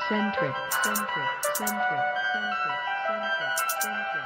centric, centric, centric, centric, centric, centric.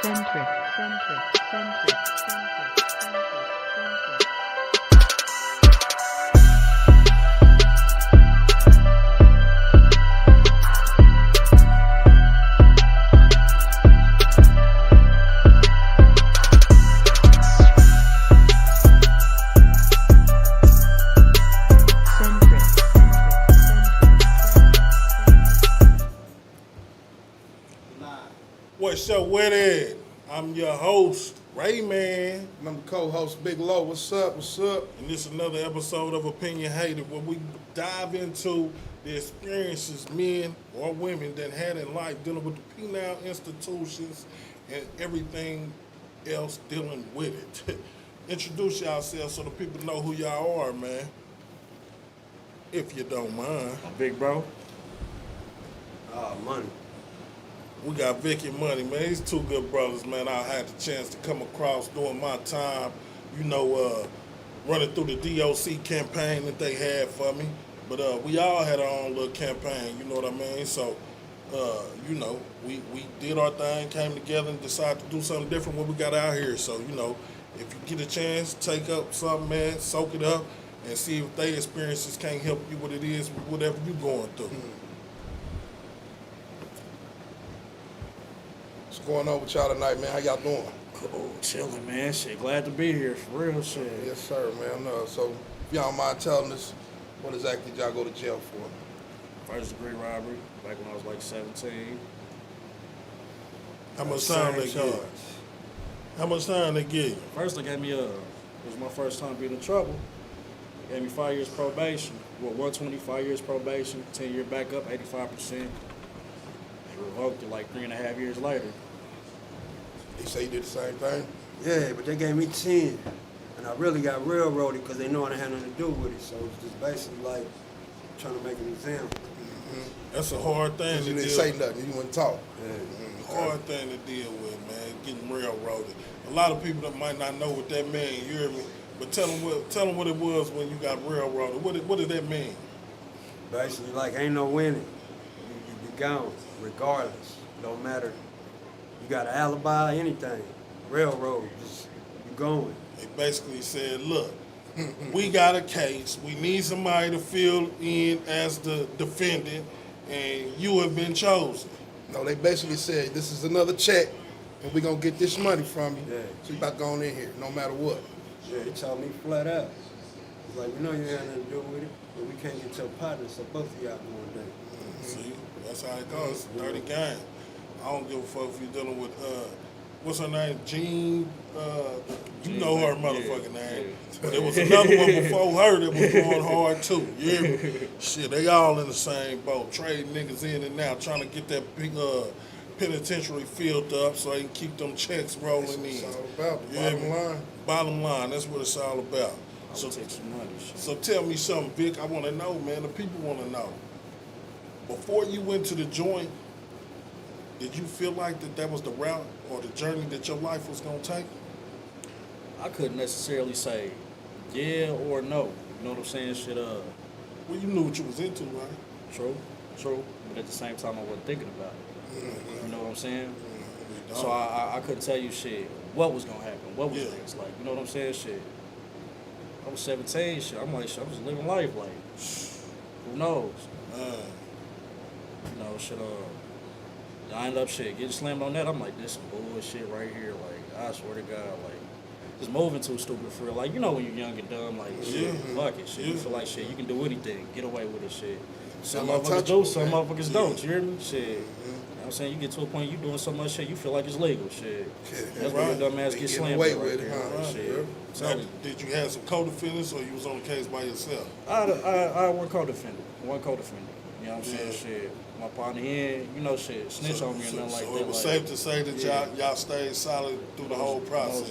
Centric, centric, centric, centric, centric, centric. What's up with it? I'm your host, Rayman. And I'm the co-host, Big Low. What's up? What's up? And this is another episode of Opinion Hated, where we dive into the experiences men or women that had in life dealing with the penal institutions and everything else dealing with it. Introduce yourselves so the people know who y'all are, man. If you don't mind. Big bro. Money. We got Vick and Money, man. These two good brothers, man. I had the chance to come across during my time, running through the DOC campaign that they had for me. But we all had our own little campaign, you know what I mean? So, we did our thing, came together and decided to do something different when we got out here. So, if you get a chance, take up something, man, soak it up, and see if their experiences can't help you what it is, whatever you're going through. What's going on with y'all tonight, man? How y'all doing? Cool, chilling, man. Shit, glad to be here, for real shit. Yes, sir, man. So, if y'all don't mind telling us, what exactly did y'all go to jail for? First degree robbery, back when I was like 17. How much time they give you? How much time they give you? First, they gave me it was my first time being in trouble. They gave me 5 years probation. Well, 125 years probation, 10-year backup, 85%. They revoked it like 3.5 years later. They say you did the same thing? Yeah, but they gave me 10. And I really got railroaded because they know I didn't have nothing to do with it. So it's just basically like trying to make an example. Mm-hmm. That's a hard thing to You deal didn't say nothing. You wouldn't talk. Yeah. Mm-hmm. Hard thing to deal with, man. Getting railroaded. A lot of people that might not know what that means. You hear me? But tell them what it was when you got railroaded. What did that mean? Basically, like, ain't no winning. You be gone, regardless. Don't matter. You got an alibi, anything. Railroad, just you going. They basically said, look, we got a case. We need somebody to fill in as the defendant. and you have been chosen. No, they basically said, this is another check, and we're going to get this money from you. Yeah. So you about to go on in here, no matter what. Yeah, he told me flat out. He's like, we know you had nothing to do with it, but we can't get your partner, so both of y'all going down. See, that's how it goes. It's a dirty game. I don't give a fuck if you're dealing with what's her name, Jean. You know her motherfucking name. But there was another one before her that was going hard too. You hear me? Shit, they all in the same boat, trading niggas in and out, trying to get that big penitentiary filled up so they can keep them checks rolling That's what in. it's all about, the You hear bottom me? line. Bottom line, that's what it's all about. I So, would take some money. Shit. so tell me something, Vic. I want to know, man. The people want to know. Before you went to the joint, did you feel like that was the route or the journey that your life was gonna take? I couldn't necessarily say yeah or no. You know what I'm saying? Shit, Well, you knew what you was into, right? true. But at the same time, I wasn't thinking about it. You know what I'm saying? You So don't. I couldn't tell you shit what was gonna happen, what was Yeah. next. Like, you know what I'm saying? Shit. I was 17, shit. I'm like, shit, I'm just living life. Like, who knows? You know, shit. I ended up shit getting slammed on that. I'm like, this some bullshit right here. Like, I swear to God, like, just moving too stupid for real. Like, you know when you're young and dumb, like, shit, fuck it, shit. You feel like shit, you can do anything, get away with it, shit. Some Feel motherfuckers do, untouchable, some man. motherfuckers don't. You hear me? Shit. You know what I'm saying? You get to a point you doing so much shit, you feel like it's legal, shit. That's where Right. your dumb ass They get getting slammed away at right with it, there, huh? like, Right, shit. yeah. Now, did you have some co-defendants or you was on the case by yourself? I had one co-defendant. You know what I'm saying? Yeah. Shit. My partner, he ain't, you know, shit, snitch on me or nothing like so that. it was like, safe to say that Yeah. y'all stayed solid through the whole process.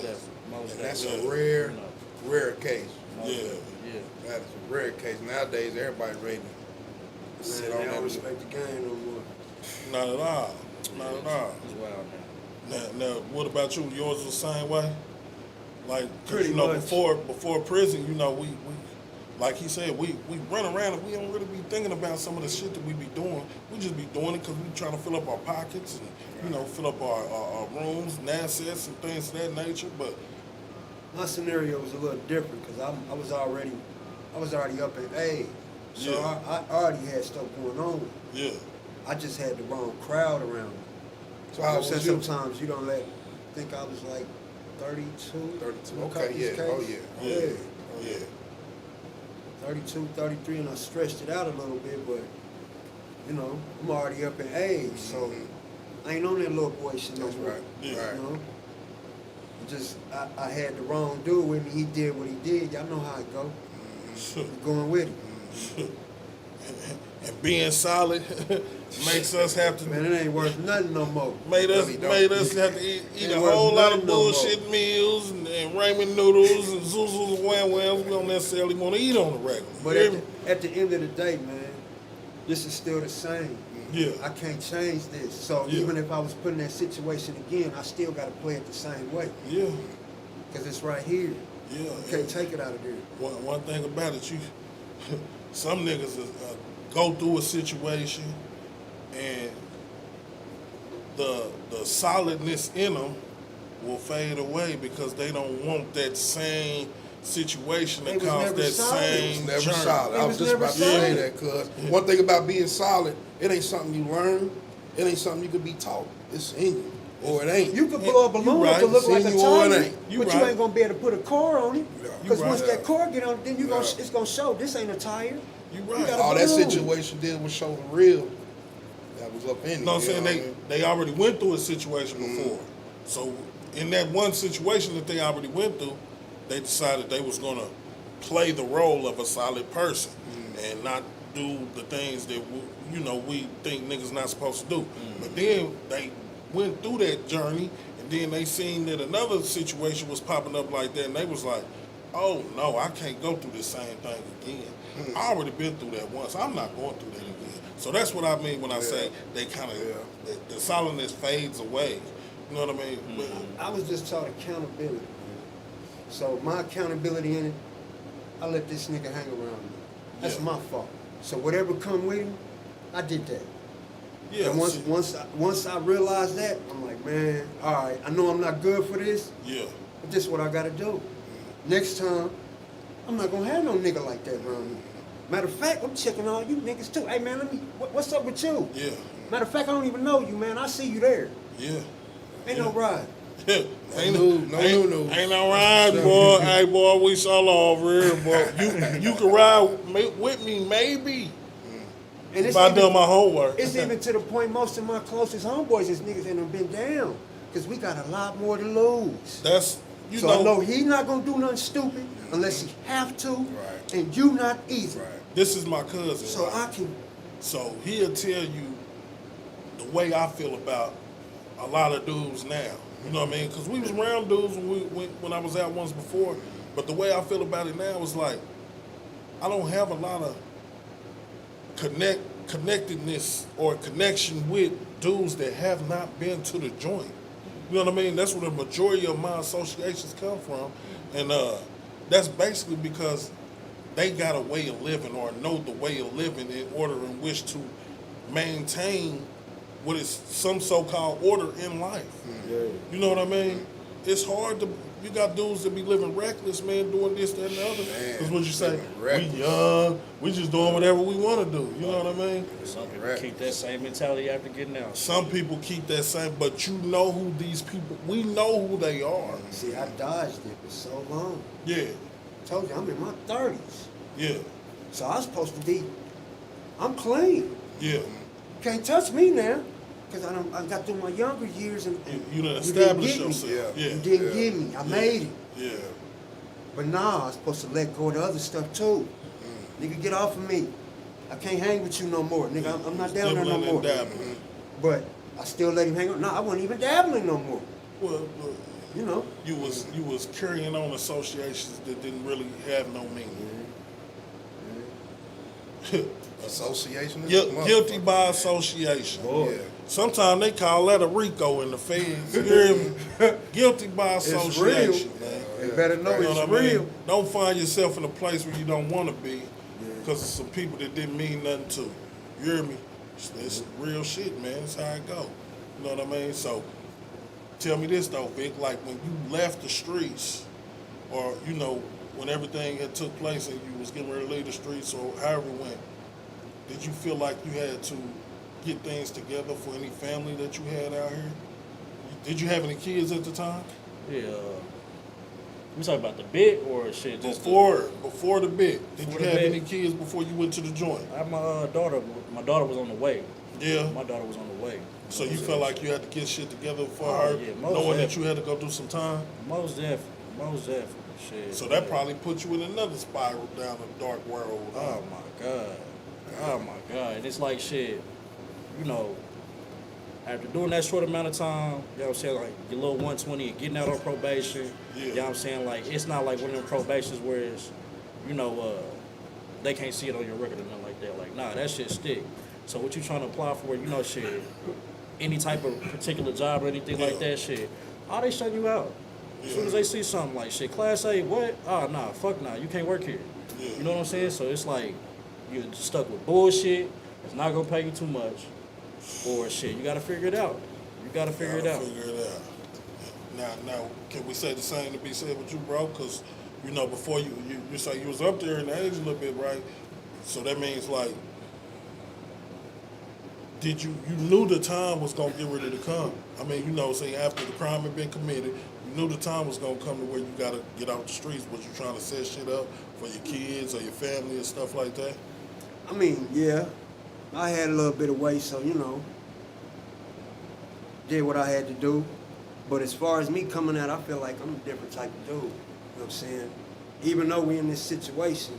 Most And that's definitely. a rare, You know, rare case. most Yeah. definitely, yeah. That is a rare case. Nowadays, everybody ready to sit Man, on they don't that. respect the game no more. Not at all. Not at all. It's wild now. Now, what about you? Yours was the same way? Like, 'cause, Pretty you know, much. before prison, you know, we like he said, we run around and we don't really be thinking about some of the shit that we be doing. We just be doing it because we trying to fill up our pockets and, you know, fill up our rooms and assets and things of that nature. But, My scenario was a little different because I was already up in age, so Yeah. I already had stuff going on. yeah. I just had the wrong crowd around me. So how old said was you? sometimes you don't think I was like 32. 32. When I Okay, caught this yeah. case. Oh, yeah. Yeah. Yeah. 32, 33, and I stretched it out a little bit, but you know, I'm already up in age, so I ain't on that little boy shit no That's more. right. Yeah. Right. You know? Just I had the wrong dude with me. He did what he did. Y'all know how it go. You're going with it. And being solid makes us have to Man, it ain't worth nothing no more. made us Really don't. have to eat Ain't a worth whole lot of nothing no more. bullshit meals and ramen noodles and zuzus and wham whams we don't necessarily want to eat on the regular. But You hear me? at the end of the day, man, this is still the same. Yeah. I can't change this. So Yeah. even if I was put in that situation again, I still got to play it the same way Yeah, because it's right here. yeah. You can't take it out of there. One thing about it, you some niggas go through a situation and the solidness in them will fade away because they don't want that same situation They that was caused never that solid. It same was never journey. solid. I It was was just never about to say solid. that, cuz one thing about being solid, it ain't something you learn. It ain't something you could be taught. It's in you, or it ain't. You could blow a You balloon right. up to look See like a you or it tire, ain't. You but right. you ain't gonna be able to put a core on it. Yeah. Because You once right. that core get on, then Yeah. it's gonna show this ain't a tire. You You right. gotta- All that balloon. situation did was show the real that was up in You know what I'm saying? what I mean? They already went through a situation before. So in that one situation that they already went through, they decided they was gonna play the role of a solid person and not do the things that we think niggas not supposed to do. But then they went through that journey and then they seen that another situation was popping up like that and they was like, oh no, I can't go through the same thing again. I already been through that once. I'm not going through that again. So that's what I mean when I say they kind of the solidness fades away. You know what I mean? But, I was just taught accountability. So my accountability in it, I let this nigga hang around me. That's Yeah. my fault. So whatever come with him, I did that. yeah, And see, once I realized that, I'm like, man, all right, I know I'm not good for this, yeah, but this is what I gotta do. Next time, I'm not gonna have no nigga like that around me. Matter of fact, I'm checking on you niggas too. Hey man, what's up with you? Yeah. Matter of fact, I don't even know you, man. I see you there. Yeah. Ain't no ride. Yeah. Ain't no. Ain't no ride, boy. Hey, boy, we solo over here, boy. You can ride with me, maybe. And If I done my homework. It's even to the point most of my closest homeboys is niggas that done been down. Because we got a lot more to lose. That's, you So I know he not going to do nothing stupid unless he have to. Right. And you not either. Right. this is my cousin. So right? I can... So he'll tell you the way I feel about a lot of dudes now. You know what I mean? Because we was around dudes when I was out once before. But the way I feel about it now is like, I don't have a lot of connectedness or connection with dudes that have not been to the joint. You know what I mean? That's where the majority of my associations come from. And that's basically because they got a way of living or know the way of living in order in which to maintain what is some so-called order in life. Yeah. You know what I mean? It's hard to, you got dudes that be living reckless, man, doing this, that, and the other. Man, Because what you say, living we reckless. young, we just doing whatever we want to do. You know what I mean? Some people Right. keep that same mentality after getting out. Some people keep that same, but you know who these people, we know who they are. See, I dodged it for so long. Yeah, Told you, I'm in my 30s. yeah, So I was supposed to be... I'm clean. yeah. Can't touch me now. Because I got through my younger years and You done didn't established get me. yourself. Yeah. Yeah, You didn't Yeah. get me. I made it. yeah. But nah, I was supposed to let go of the other stuff too. Nigga, get off of me. I can't hang with you no more. Nigga, I'm not down there no Dibbling and more. dabbling. But I still let him hang on. Nah, I wasn't even dabbling no more. Well, You know. you was carrying on associations that didn't really have no meaning. Association is a Guilty motherfucker. by association. Yeah. Sometimes they call that a RICO in the feds. You hear me? Guilty by association, man. You better know You know it's what I mean? real. Don't find yourself in a place where you don't want to be because of some people that didn't mean nothing to you. You hear me? It's real shit, man. It's how it go. You know what I mean? So, tell me this though, Vic. Like when you left the streets, or you know, when everything had took place and you was getting ready to leave the streets, or however it went, did you feel like you had to get things together for any family that you had out here? Did you have any kids at the time? Yeah. We talking about the bit or shit? Just Before the bit, did you Before the have bit. any kids before you went to the joint? I have my daughter. My daughter was on the way. Yeah. My daughter was on the way. So you felt like you had to get shit together for Oh, her, yeah, most knowing that definitely. you had to go do some time. Most definitely. Most definitely. Shit. So that probably put you in another spiral down a dark world. Oh my god. Oh my god. And it's like shit, you know, after doing that short amount of time, you know what I'm saying, like your little 120 and getting out on probation, Yeah. you know what I'm saying? Like it's not like one of them probations where it's, you know, they can't see it on your record or nothing like that. Like, nah, that shit stick. So what you trying to apply for, you know, shit, any type of particular job or anything like Yeah. that, shit, they shut you out. As soon as they see something like shit, Class A, what? Oh, nah, fuck nah, you can't work here. Yeah. You know what I'm saying? So it's like you're stuck with bullshit. It's not gonna pay you too much, or shit. You gotta figure it out. You gotta figure it out. Figure it out. Now, can we say the same to be said with you, bro? Because you know, before you say you was up there in age a little bit, right? So that means like, did you knew the time was gonna get ready to come? I mean, you know, say after the crime had been committed, you knew the time was gonna come to where you gotta get out the streets. Was you trying to set shit up for your kids or your family and stuff like that? I mean, yeah. I had a little bit of weight, so, you know, did what I had to do. But as far as me coming out, I feel like I'm a different type of dude. You know what I'm saying? Even though we in this situation,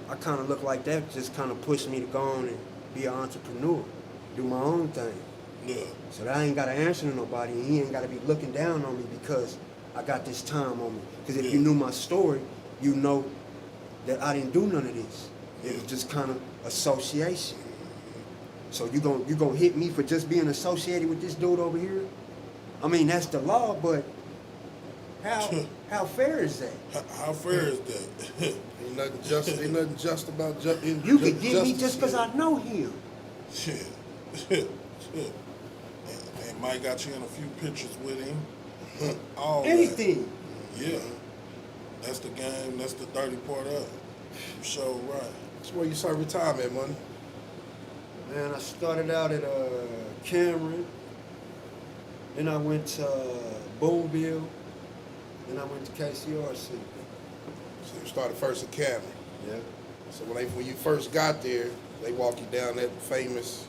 I kind of look like that just kind of pushed me to go on and be an entrepreneur, do my own thing. Yeah. So that I ain't got to answer to nobody, and he ain't got to be looking down on me because I got this time on me. Because if you knew my story, you know that I didn't do none of this. It was just kind of association. So you gonna hit me for just being associated with this dude over here? I mean, that's the law, but how fair is that? How fair is that? Ain't nothing just about You could get me just because I know him. Shit. And Mike got you in a few pictures with him. All that. Anything. Yeah. That's the game. That's the dirty part of it. So right. That's where you start retirement money. Man, I started out at Cameron, then I went to Boonville, then I went to KCRC. So you started first at Cameron. Yeah. So when you first got there, they walk you down that famous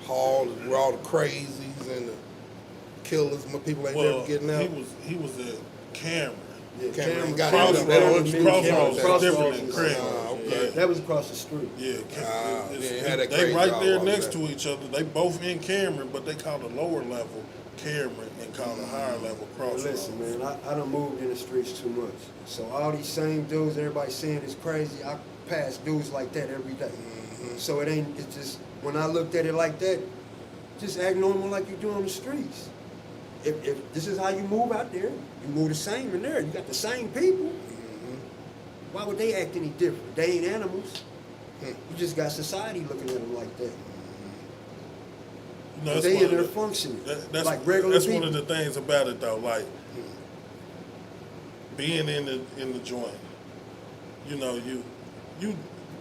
hall where all the crazies and the killers, people ain't never getting out. He was at Cameron. Yeah, Cameron got Crossroads, out. That Crossroads, was Crossroads, Crossroads different than is, Craig. okay. That was across the street. Yeah, yeah, had that they crazy right there all next that. to each other. They both in Cameron, but they call the lower level Cameron and call the higher level Well, Crossroads. listen, man, I done moved in the streets too much. So all these same dudes, everybody saying is crazy. I pass dudes like that every day. So it's just, when I looked at it like that, just act normal like you do on the streets. If this is how you move out there, you move the same in there. You got the same people. Why would they act any different? They ain't animals. You just got society looking at them like that. You know, that's They one in there of the- functioning That's, like regular that's people. one of the things about it though, like being in the joint. You know, you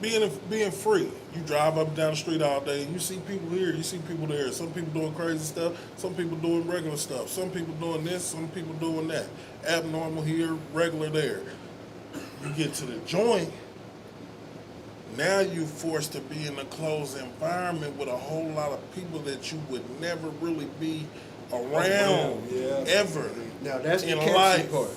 being free. You drive up and down the street all day and you see people here, you see people there. Some people doing crazy stuff, some people doing regular stuff, some people doing this, some people doing that. Abnormal here, regular there. You get to the joint, now you're forced to be in a closed environment with a whole lot of people that you would never really be around Yeah. ever. Now that's the in catchy life. part.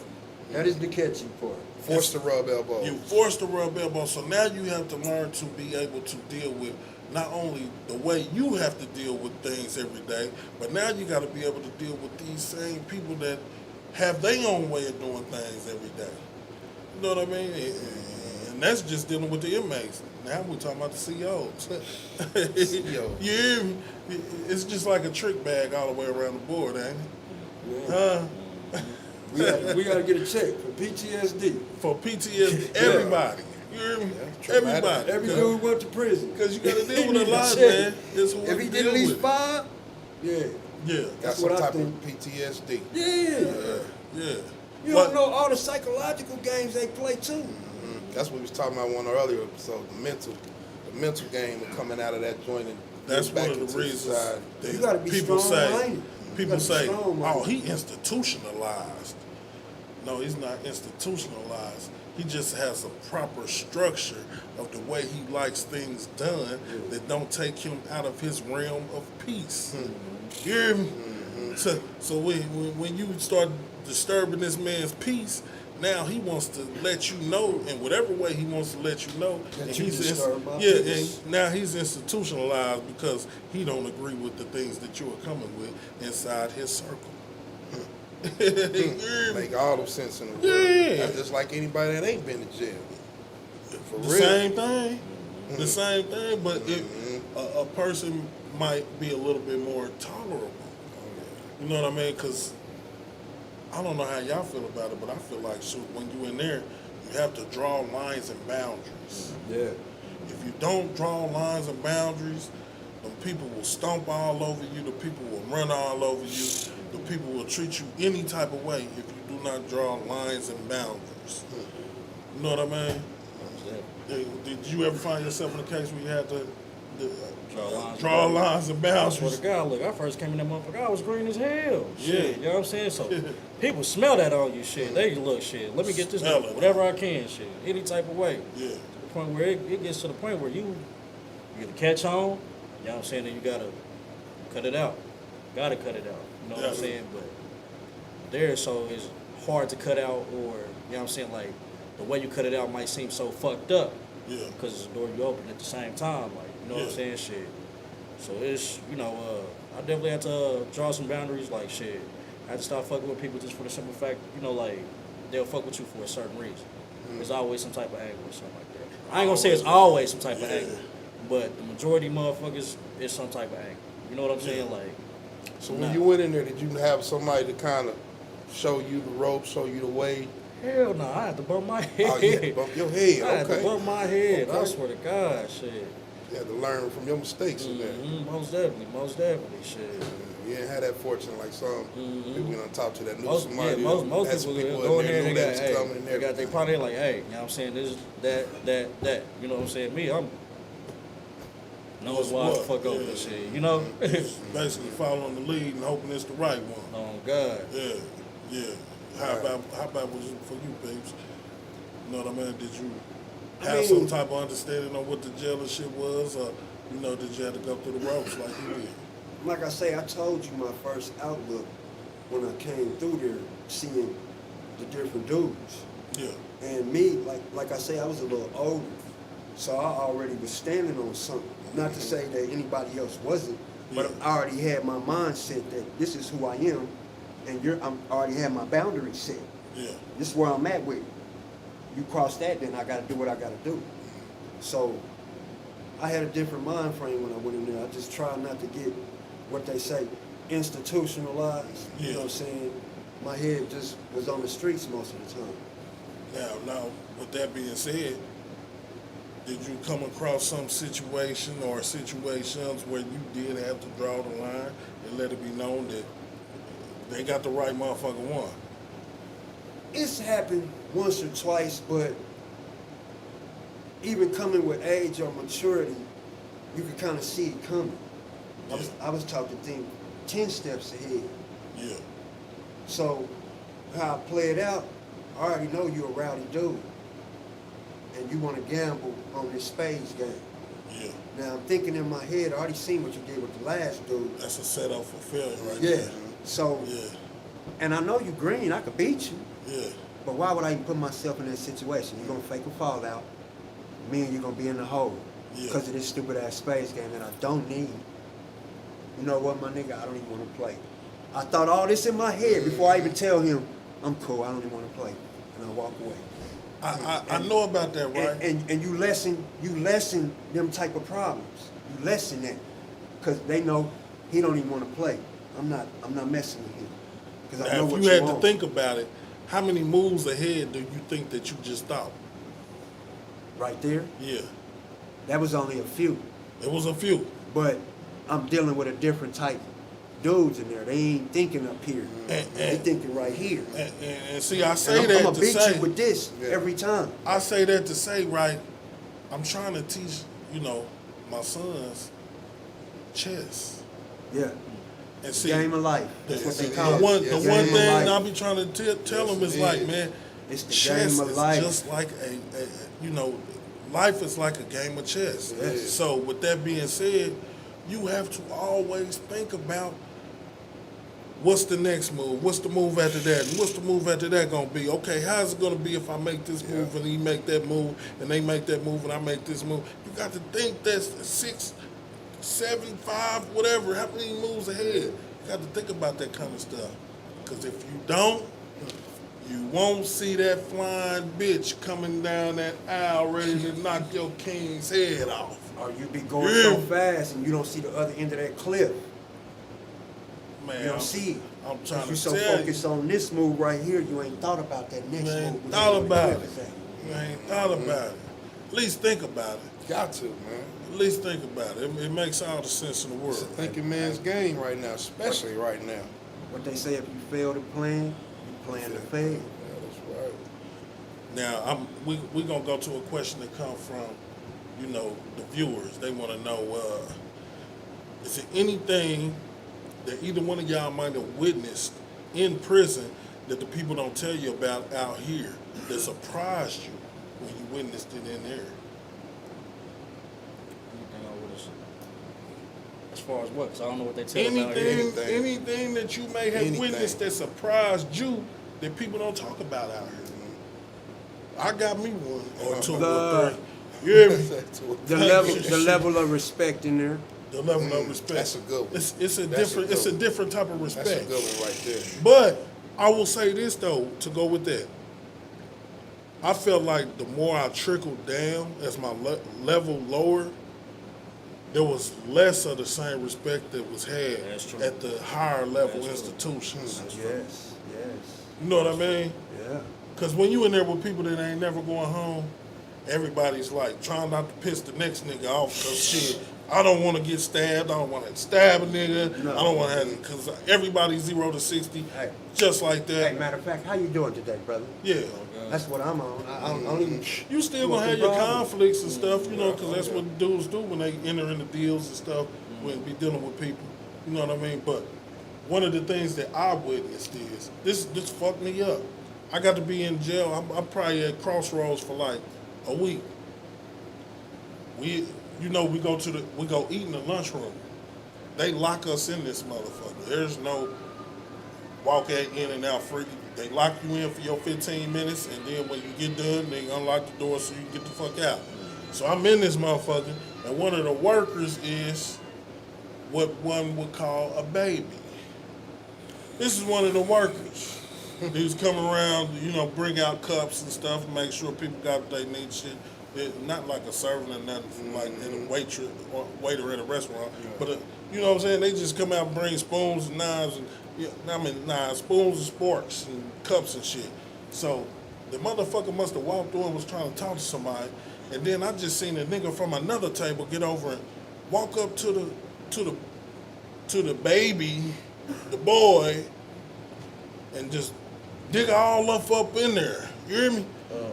That is the catchy part. Forced to rub elbows. You forced to rub elbows, so now you have to learn to be able to deal with not only the way you have to deal with things every day, but now you got to be able to deal with these same people that have their own way of doing things every day. You know what I mean? And that's just dealing with the inmates. Now we're talking about the COs. CEO. You hear me? It's just like a trick bag all the way around the board, ain't it? Yeah. Huh? We gotta get a check for PTSD. For PTSD, everybody. You hear me? traumatic. Everybody. Every dude went to prison. Because you got to deal He with a need lot, check. man. It's what If he you did deal at least with. 5, yeah. Yeah. Got That's some what I type think. of PTSD. Yeah. Yeah. You But- don't know all the psychological games they play too. That's what we was talking about in one of the earlier episodes. The mental game of coming out of that joint and That's getting back one of into the reasons society. that You gotta be people say, strong-minded. You people gotta be say, strong-minded. oh, he institutionalized. No, he's not institutionalized. He just has a proper structure of the way he likes things done that don't take him out of his realm of peace. You hear me? So when you start disturbing this man's peace, now he wants to let you know in whatever way he wants to let you know. That and you he's disturb my yeah, peace. and now he's institutionalized because he don't agree with the things that you are coming with inside his circle. You hear me? Make all the sense in the world. Yeah. That's just like anybody that ain't been to jail. For The real. same thing. The same thing, but a person might be a little bit more tolerable. You know what I mean? Because I don't know how y'all feel about it, but I feel like shoot, when you in there, you have to draw lines and boundaries. Yeah. If you don't draw lines and boundaries, the people will stomp all over you, the people will run all over you, the people will treat you any type of way if you do not draw lines and boundaries. You know what I mean? Did you ever find yourself in a case where you had to draw lines and I swear boundaries? to God, look, I first came in that motherfucker, I was green as hell. Shit, Yeah. you know what I'm saying? So people smell that on you, shit. They look, shit, let me get this Smell done, it. whatever I can, shit, any type of way. Yeah. To the point where it gets to the point where you get to catch on, you know what I'm saying, then you gotta cut it out. Gotta cut it out. You know what I'm Yeah. saying? But there, so it's hard to cut out, or, you know what I'm saying, like, the way you cut it out might seem so fucked up. Yeah. Because it's a door you open at the same time, like, you know what I'm Yeah. saying, shit. So it's, you know, I definitely had to draw some boundaries, like, shit. I had to start fucking with people just for the simple fact, you know, like, they'll fuck with you for a certain reason. There's always some type of angle or something like that. I ain't gonna say it's always some type of Yeah. angle, but the majority of motherfuckers is some type of angle. You know what I'm saying? Like, So when you went in there, did you have somebody to kind of show you the ropes, show you the way? hell no, I had to bump my head. Oh, you had to bump your head. I had to Okay. bump my head. I Okay. swear to God, shit. You had to learn from your mistakes in there. Most definitely, shit. You didn't have that fortune like some people we done talked to that knew Most somebody. most had some people in go in there and knew they they got, was hey, coming and they got they everything. probably like, hey, you know what I'm saying, this, that, you know what I'm saying, me, I'm knows why the fuck over this shit, you know? Basically following the lead and hoping it's the right one. Oh, God. Yeah. How about was it for you, babes? You know what I mean? Did you have some type of understanding on what the jailer shit was, or you know, did you have to go through the ropes like you did? Like I say, I told you my first outlook when I came through there, seeing the different dudes. Yeah. And me, like I say, I was a little older, so I already was standing on something. Not to say that anybody else wasn't, but Yeah. I already had my mindset that this is who I am, and I already had my boundaries set. Yeah. This is where I'm at with it. You cross that, then I got to do what I got to do. So I had a different mind frame when I went in there. I just tried not to get what they say institutionalized. You know what I'm saying? My head just was on the streets most of the time. Now, with that being said, did you come across some situation or situations where you did have to draw the line and let it be known that they got the right motherfucker one? It's happened once or twice, but even coming with age or maturity, you can kind of see it coming. I was taught to think 10 steps ahead. Yeah. So how I play it out, I already know you're a rowdy dude. And you want to gamble on this spades game. Yeah. Now I'm thinking in my head, I already seen what you did with the last dude. That's a setup for failure right Yeah. there. So, Yeah. and I know you green, I could beat you. Yeah. But why would I even put myself in that situation? You're gonna fake a fallout. Me and you gonna be in the hole. Yeah. Because of this stupid ass space game that I don't need. You know what, my nigga, I don't even wanna play. I thought all this in my head before I even tell him, I'm cool, I don't even wanna play. And I walk away. I know about that, right? And you lessen them type of problems. You lessen that. Because they know he don't even wanna play. I'm not messing with him. Because I know Now, if what you had want. to think about it, how many moves ahead do you think that you just thought? Right there, Yeah. that was only a few. It was a few. But I'm dealing with a different type of dudes in there. They ain't thinking up here. They thinking right here. And see, I say And that I'm gonna to beat say, you with this every time. I say that to say, right, I'm trying to teach, my sons chess. Yeah. And see, Game of life. That's what they call the it. one Game of thing life. I'll be trying to tell them is like, man, It's the chess game of is life. just like life is like a game of chess. Yes. So with that being said, you have to always think about what's the next move, what's the move after that, and what's the move after that gonna be? Okay, how's it gonna be if I make this move and he make that move, and they make that move and I make this move? You got to think that's 6, 7, 5, whatever, how many moves ahead? You got to think about that kind of stuff. Because if you don't, you won't see that flying bitch coming down that aisle ready to knock your king's head off. Or you be going so fast and you don't see the other end of that cliff. Man, You don't see it. I'm trying to You so tell focused on this move right here, you ain't thought about that next you. You move. ain't where thought the about cliff it. is at. You ain't thought about it. At least think about it. Got to, man. At least think about it. It makes all the sense in the world. It's a thinking man's game right now, especially right now. What they say, if you fail to plan, you plan to fail. Yeah, that's right. Now, we gonna go to a question that come from, the viewers. They want to know, is there anything that either one of y'all might have witnessed in prison that the people don't tell you about out here that surprised you when you witnessed it in there? Anything I would've- As far as what? 'Cause I don't know what they tell about here. Anything that you may have Anything. witnessed that surprised you that people don't talk about out here. I got me one or two or three. You hear me? The level of respect in there. The level of respect. That's a good one. It's a That's a different. good It's a one. different type of That's a respect. good one right there. But I will say this though, to go with that. I felt like the more I trickled down as my level lowered, there was less of the same respect that was had That's true. at the higher level That's true. institutions. Yes. You know what I mean? Yeah. Because when you in there with people that ain't never going home, everybody's like trying not to piss the next nigga off because shit, I don't want to get stabbed. I don't want to stab a nigga. No. I don't want to have because everybody's 0 to 60, Hey. just like that. Hey, matter of fact, how you doing today, brother? Yeah. That's what I'm on. I don't even. You still gonna have your conflicts and stuff, you know, because that's what dudes do when they enter into deals and stuff, when be dealing with people. You know what I mean? But one of the things that I witnessed is this fucked me up. I got to be in jail. I'm probably at Crossroads for like a week. We go eat in the lunchroom. They lock us in this motherfucker. There's no walk in and out free. They lock you in for your 15 minutes, and then when you get done, they unlock the door so you can get the fuck out. So I'm in this motherfucker, and one of the workers is what one would call a baby. This is one of the workers. He's coming around, you know, bring out cups and stuff, and make sure people got what they need. Shit, not like a servant or nothing, like in a waitress or waiter at a restaurant, but you know what I'm saying. They just come out and bring spoons and knives and. Yeah, knives, spoons and sporks and cups and shit. So the motherfucker must have walked through and was trying to talk to somebody, and then I just seen a nigga from another table get over and walk up to the baby, the boy, and just dig all up in there. You hear me?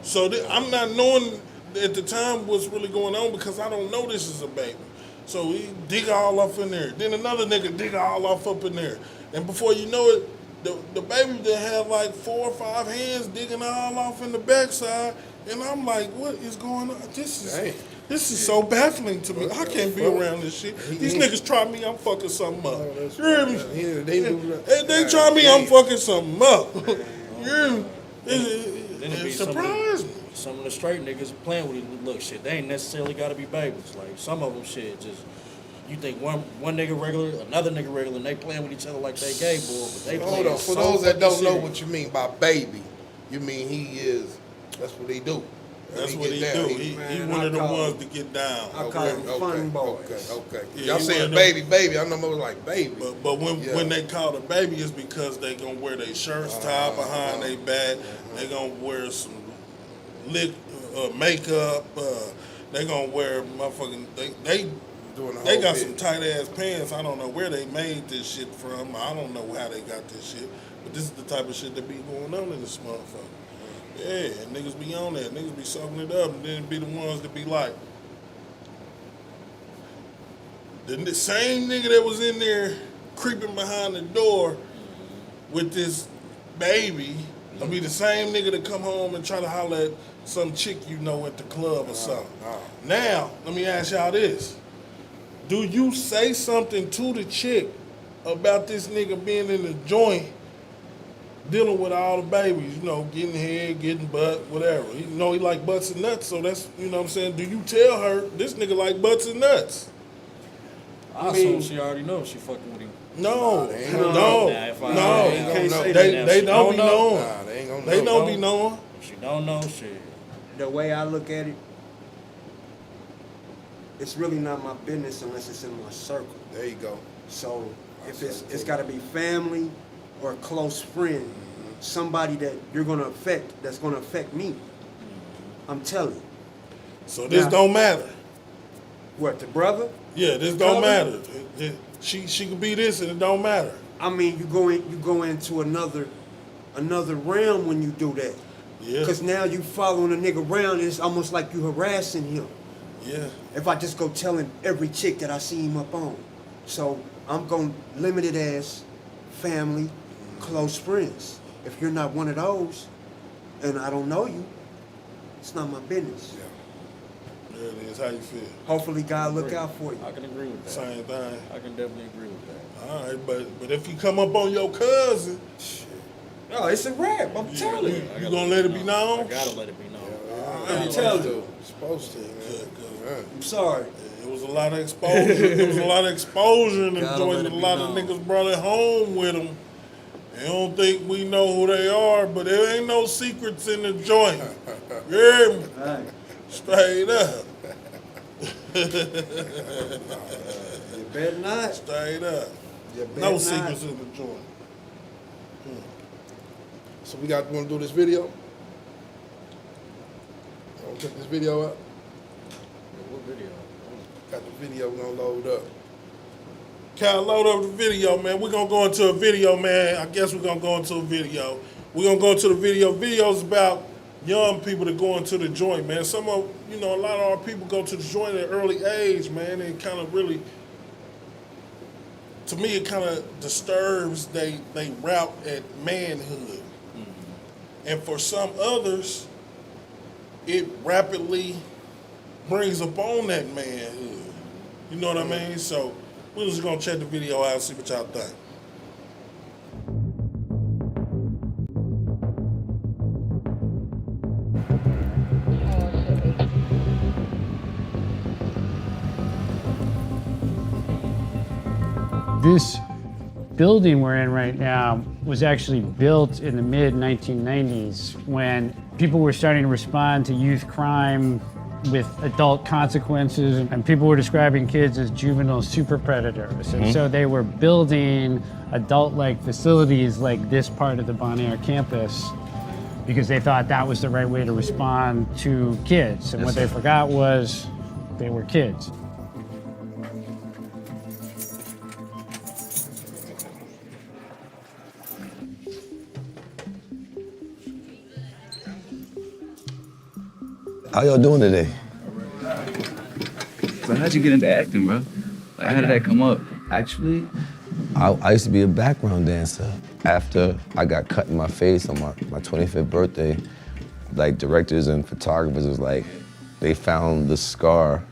So I'm not knowing at the time what's really going on because I don't know this is a baby. So he dig all up in there. Then another nigga dig all up in there. And before you know it, the baby that had like 4 or 5 hands digging all off in the backside. And I'm like, what is going on? This is so baffling to me. I can't be around this shit. These niggas try me, I'm fucking something up. You hear me? They try me, I'm fucking something up. You hear me? It surprised me. Some of the straight niggas playing with it. Look, shit, they ain't necessarily got to be babies. Like, some of them, shit, just, you think one nigga regular, another nigga regular, and they playing with each other like they gay, boy, but they playing. Hold on, for those that don't know what you mean by baby, you mean that's what he do. That's what he do. He one of the ones to get down. I call him fun boy. Okay. Yeah, Y'all saying baby. I know more like baby. But when they call it a baby, it's because they gonna wear their shirts tied behind their back. They gonna wear some makeup. They gonna wear motherfucking they got some tight ass pants. I don't know where they made this shit from. I don't know how they got this shit. But this is the type of shit that be going on in this motherfucker. Yeah, niggas be on that. Niggas be sucking it up, and then be the ones that be like, the same nigga that was in there creeping behind the door with this baby, will be the same nigga that come home and try to holler at some chick you know at the club or something. Now, let me ask y'all this. Do you say something to the chick about this nigga being in the joint dealing with all the babies, you know, getting head, getting butt, whatever. You know, he like butts and nuts, so that's, you know what I'm saying? Do you tell her, this nigga like butts and nuts? I assume she already knows she fucking with him. No. They don't be knowing. Nah, they ain't gonna know. They don't be knowing. If she don't know, shit. The way I look at it, it's really not my business unless it's in my circle. There you go. So if it's got to be family or a close friend, somebody that you're gonna affect, that's gonna affect me. I'm telling you. So this don't matter. What, the brother? Yeah, this don't matter. She could be this and it don't matter. I mean, you go into another realm when you do that. Yeah. Because now you following a nigga around, and it's almost like you harassing him. Yeah. If I just go telling every chick that I see him up on. So I'm going to limit it as family, close friends. If you're not one of those, and I don't know you, it's not my business. Yeah. There it is. How you feel? Hopefully God look out for you. I can agree with that. Same thing. I can definitely agree with that. All right, but if you come up on your cousin, Oh, it's a rap. I'm telling you. you gonna let it be known? I gotta let it be known. I'm telling you. Supposed to, man. I'm sorry. It was a lot of exposure. There was a lot of exposure in the Gotta joint. let A it be lot of known. niggas brought it home with them. They don't think we know who they are, but there ain't no secrets in the joint. You hear me? Right. Straight up. You better not. Straight up. You better No not. secrets in the joint. So we want to do this video? Wanna check this video out? What video? Got the video gonna load up. Cal, load up the video, man. We're gonna go into a video, man. I guess we're gonna go into a video. We're gonna go into the video. Video's about young people that go into the joint, man. Some of, a lot of our people go to the joint at an early age, man, and kind of really, to me, it kind of disturbs they route at manhood. And for some others, it rapidly brings upon that manhood. You know what I mean? So we're just gonna check the video out and see what y'all think. This building we're in right now was actually built in the mid-1990s when people were starting to respond to youth crime with adult consequences, and people were describing kids as juvenile super predators. And so they were building adult-like facilities like this part of the Bon Air campus because they thought that was the right way to respond to kids. And what they forgot was they were kids. How y'all doing today? So how'd you get into acting, bro? Like, how did that come up? Actually, I used to be a background dancer. After I got cut in my face on my 25th birthday, like directors and photographers was like, they found the scar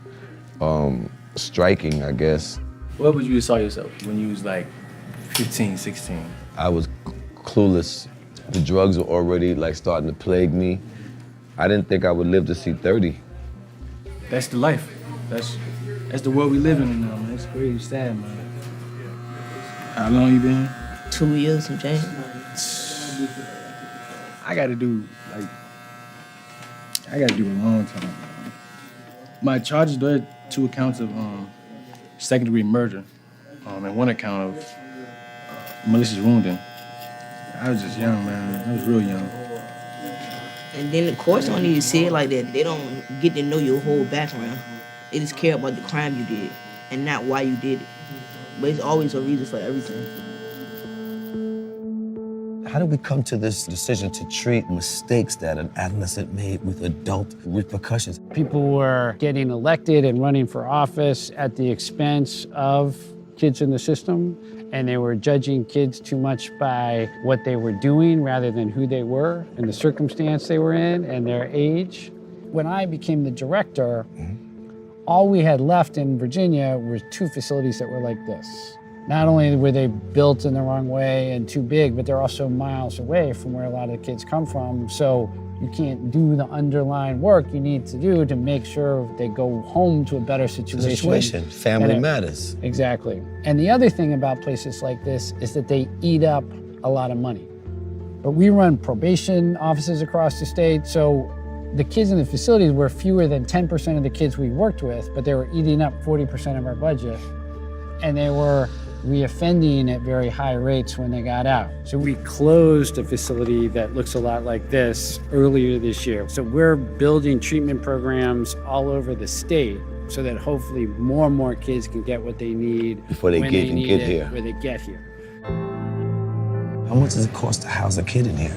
striking, I guess. What would you saw yourself when you was like 15, 16? I was clueless. The drugs were already like starting to plague me. I didn't think I would live to see 30. That's the life. That's the world we live in now, man. It's crazy sad, man. How long you been? 2 years and change. I gotta do a long time, man. My charges, there are 2 accounts of second-degree murder, and 1 account of malicious wounding. I was just young, man. I was real young. And then the courts don't even say it like that. They don't get to know your whole background. They just care about the crime you did and not why you did it. But it's always a reason for everything. How did we come to this decision to treat mistakes that an adolescent made with adult repercussions? People were getting elected and running for office at the expense of kids in the system, and they were judging kids too much by what they were doing rather than who they were and the circumstance they were in and their age. When I became the director, all we had left in Virginia were 2 facilities that were like this. Not only were they built in the wrong way and too big, but they're also miles away from where a lot of the kids come from. So you can't do the underlying work you need to do to make sure they go home to a better situation. Family matters. Exactly. And the other thing about places like this is that they eat up a lot of money. But we run probation offices across the state, so the kids in the facilities were fewer than 10% of the kids we worked with, but they were eating up 40% of our budget. And they were reoffending at very high rates when they got out. So we closed a facility that looks a lot like this earlier this year. So we're building treatment programs all over the state so that hopefully more and more kids can get what they need Before they when get they need get it, here. where they get here. How much does it cost to house a kid in here?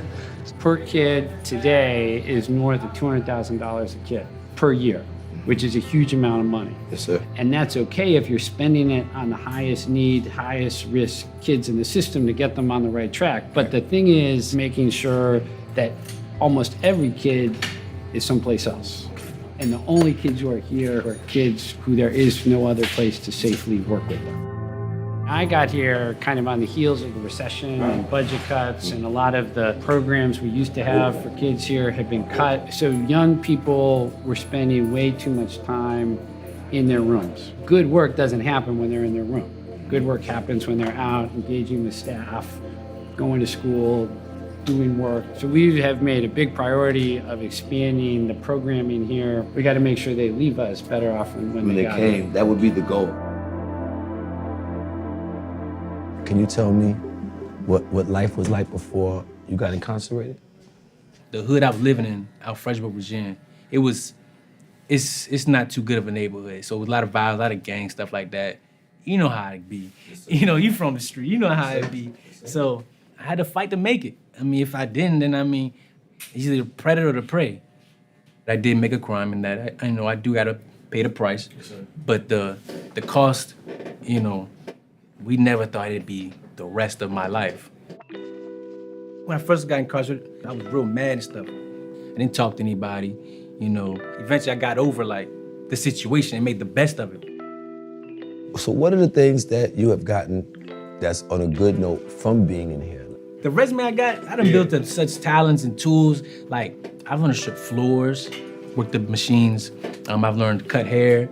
Per kid today is north of $200,000 a kid per year, which is a huge amount of money. Yes, sir. And that's okay if you're spending it on the highest need, highest risk kids in the system to get them on the right track. But the thing is making sure that almost every kid is someplace else. And the only kids who are here are kids who there is no other place to safely work with them. I got here kind of on the heels of the recession and budget cuts, and a lot of the programs we used to have for kids here had been cut. So young people were spending way too much time in their rooms. Good work doesn't happen when they're in their room. Good work happens when they're out, engaging with staff, going to school, doing work. So we have made a big priority of expanding the programming here. We got to make sure they leave us better off than when they got came, here. that would be the goal. Can you tell me what life was like before you got incarcerated? The hood I was living in, out Fredericksburg, Virginia, it's not too good of a neighborhood. So a lot of violence, a lot of gang stuff like that. You know how it be. You know, you from the street. You know how it be. So I had to fight to make it. I mean, if I didn't, then I mean, it's either the predator or the prey. I did make a crime in that. I know I do gotta pay the price, but the cost, you know, we never thought it'd be the rest of my life. When I first got incarcerated, I was real mad and stuff. I didn't talk to anybody, you know. Eventually I got over like the situation and made the best of it. So what are the things that you have gotten that's on a good note from being in here? The resume I got, I done built up such talents and tools. Like, I've learned to strip floors, work the machines. I've learned to cut hair.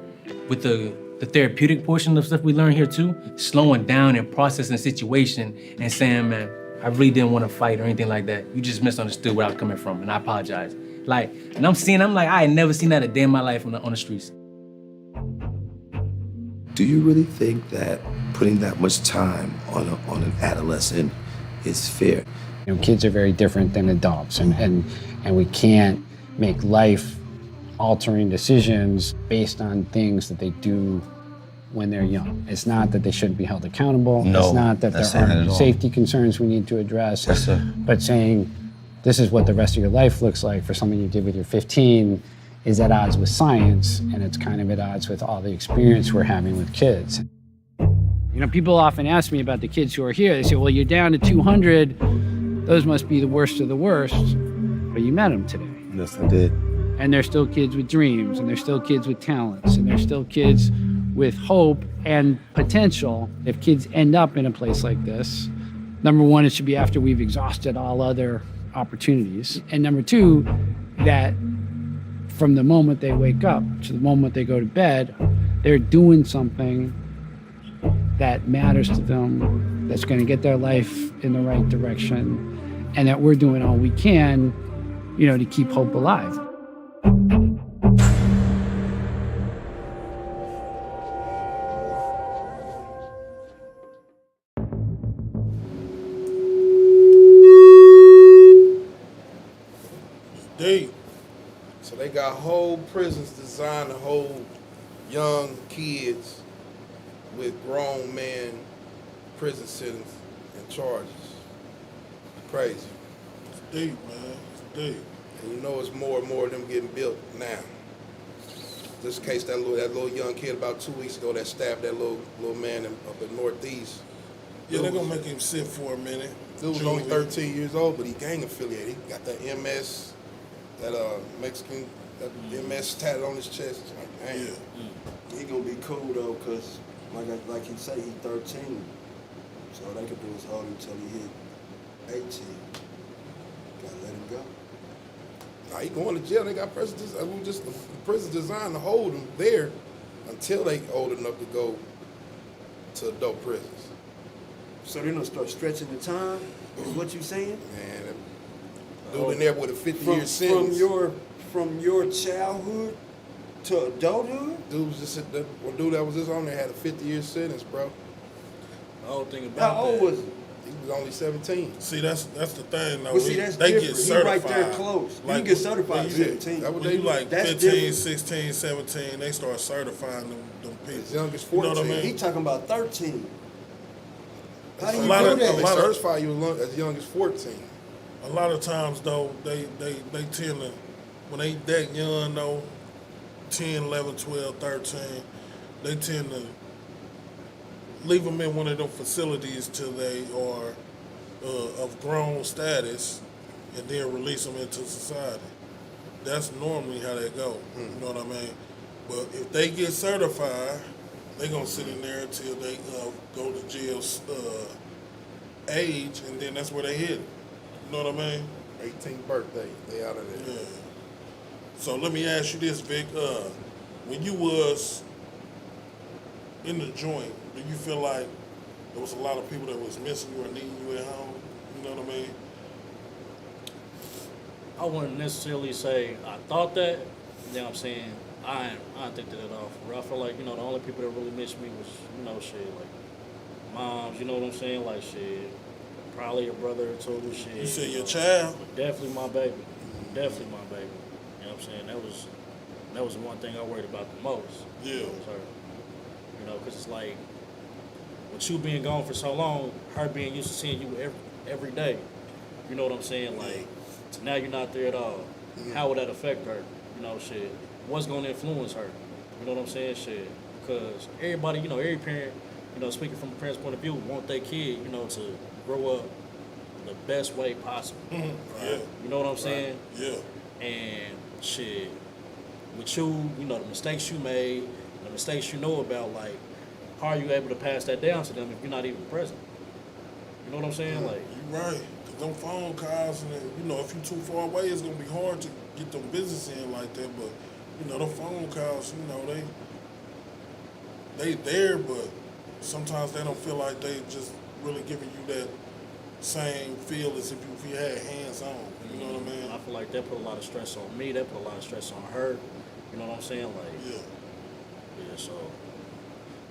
With the therapeutic portion of stuff we learn here too, slowing down and processing the situation and saying, man, I really didn't want to fight or anything like that. You just misunderstood where I was coming from, and I apologize. Like, and I'm like, I had never seen that a day in my life on the streets. Do you really think that putting that much time on an adolescent is fair? You know, kids are very different than adults, and we can't make life-altering decisions based on things that they do when they're young. It's not that they shouldn't be held accountable. No, it's not that that's there not it aren't at all. safety concerns we need to address. Yes, sir. But saying this is what the rest of your life looks like for something you did when you're 15 is at odds with science, and it's kind of at odds with all the experience we're having with kids. You know, people often ask me about the kids who are here. They say, well, you're down to 200. Those must be the worst of the worst. But you met them today. Yes, I did. And they're still kids with dreams, and they're still kids with talents, and they're still kids with hope and potential. If kids end up in a place like this, number one, it should be after we've exhausted all other opportunities. And number two, that from the moment they wake up to the moment they go to bed, they're doing something that matters to them, that's going to get their life in the right direction, and that we're doing all we can, you know, to keep hope alive. Deep. So they got whole prisons designed to hold young kids with grown men prison sentence and charges. Crazy. It's deep, man. It's deep. And you know it's more and more of them getting built now. This case, that little young kid about 2 weeks ago that stabbed that little man up in Northeast. Yeah, they're gonna make him sit for a minute. Dude was only 13 years old, but he gang affiliated. He got that MS, that Mexican, that MS tatted on his chest. It's like, man. Yeah. He gonna be cool though, cause like he say, he 13. So all they could do is hold him till he hit 18. Gotta let him go. Nah, he going to jail. They got prisons designed to hold him there until they old enough to go to adult prisons. So they gonna start stretching the time, is what you saying? Man, that dude in there with a 50-year sentence. From your childhood to adulthood? Dude was just the dude that was just on there had a 50-year sentence, bro. The whole thing about How old was he? He was only 17. See, that's the thing, though. Well, see, that's they different. get He certified. right there close. You can get certified at 17. That what When they you like That's 15, different. 16, 17, they start certifying them people. As young as You know 14. what I mean? He talking about 13. How do A you lot do of that? they certify you as young as 14. A lot of times, though, they tend to, when they that young, though, 10, 11, 12, 13, they tend to leave them in one of them facilities till they are of grown status and then release them into society. That's normally how they go. You know what I mean? But if they get certified, they gonna sit in there until they go to jail age, and then that's where they hit it. You know what I mean? 18th birthday, they out of there. Yeah. So let me ask you this, Vic. When you was in the joint, do you feel like there was a lot of people that was missing you or needing you at home? You know what I mean? I wouldn't necessarily say I thought that. You know what I'm saying? I don't think that at all. For real. I feel like, you know, the only people that really missed me was, you know, shit, like moms, you know what I'm saying? Like, shit, probably a brother or two, shit. You said your child? Definitely my baby. Definitely my baby. You know what I'm I'm saying? That was the one thing I worried about the most. Yeah. You know, because it's like, with you being gone for so long, her being used to seeing you every day. You know what I'm saying? Like, so now you're not there at all. How would that affect her? You know, shit. What's going to influence her? You know what I'm saying? Shit. Because everybody, you know, every parent, you know, speaking from a parent's point of view, want their kid, you know, to grow up the best way possible. Yeah. You know what I'm saying? Yeah. And shit, with you, you know, the mistakes you made, the mistakes you know about, like, how are you able to pass that down to them if you're not even present? You know what I'm saying? Like, You right. Cause them phone calls, and you know, if you too far away, it's gonna be hard to get them business in like that. But you know, them phone calls, you know, they there, but sometimes they don't feel like they just really giving you that same feel as if you had hands on. You know what I mean? and I feel like that put a lot of stress on me. That put a lot of stress on her. You know what I'm saying? Like, Yeah. yeah, so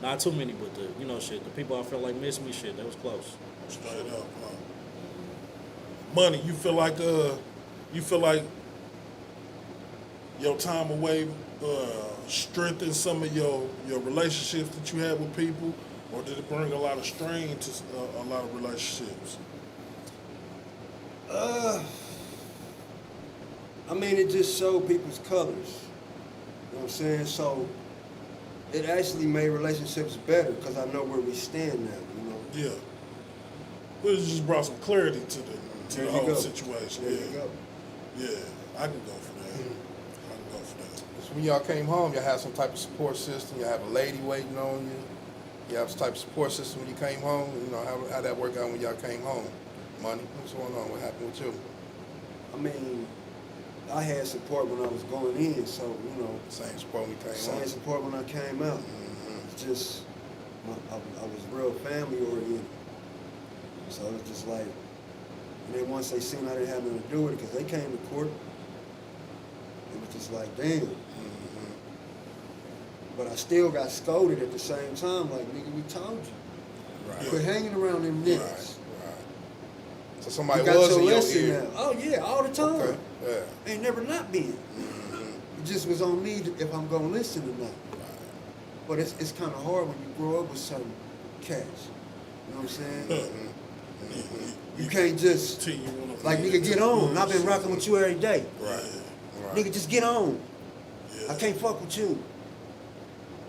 not too many, but the, you know, shit, the people I feel like miss me, shit, that was close. Straight up. Money, you feel like your time away strengthened some of your relationships that you had with people, or did it bring a lot of strain to a lot of relationships? I mean, it just showed people's colors. You know what I'm saying? So it actually made relationships better because I know where we stand now. You know. Yeah. But it just brought some clarity to There the you whole go. situation. There Yeah. you go. Yeah. I can go for that. I can go for that. So when y'all came home, y'all had some type of support system. You have a lady waiting on you. You have some type of support system when you came home. You know, how that work out when y'all came home? Money, what's going on? What happened with you? I mean, I had support when I was going in, so you know. Same support when you came Same home. support when I came out. It's just, I was real family oriented. So it was just like, and then once they seen I didn't have nothing to do with it, because they came to court, it was just like, damn. But I still got scolded at the same time, like, nigga, we told you. Right. Quit hanging around them niggas. Right. So somebody You got was your in your lesson ear. now. Oh yeah, all the time. Okay. Yeah. Ain't never not been. It just was on me if I'm gonna listen or not. But it's kind of hard when you grow up with certain cats. You know what I'm saying? You can't just, like, nigga, get on. I've been rocking with you every day. Right. Nigga, just get on. Yeah. I can't fuck with you.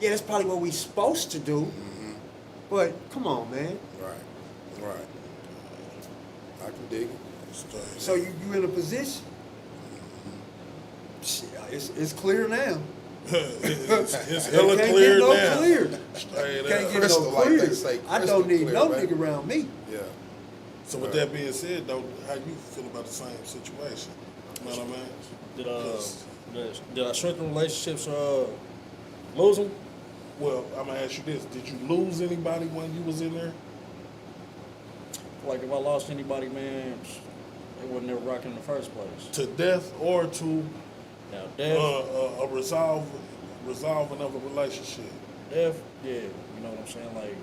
Yeah, that's probably what we supposed to do. But come on, man. Right. I can dig it. So you in a position. Shit, it's clear now. it's hella Can't clear get no now. clear. Straight Can't up. get Crystal, no like clear. they say, I crystal don't need clear, no man. nigga around me. Yeah. So with that being said, though, how you feel about the same situation? You know what I mean? Did I strengthen relationships, lose them? Well, I'm gonna ask you this: did you lose anybody when you was in there? Like, if I lost anybody, man, they would never rock in the first place. To death or to Now, death, a resolving of a relationship? death, yeah, you know what I'm saying? Like,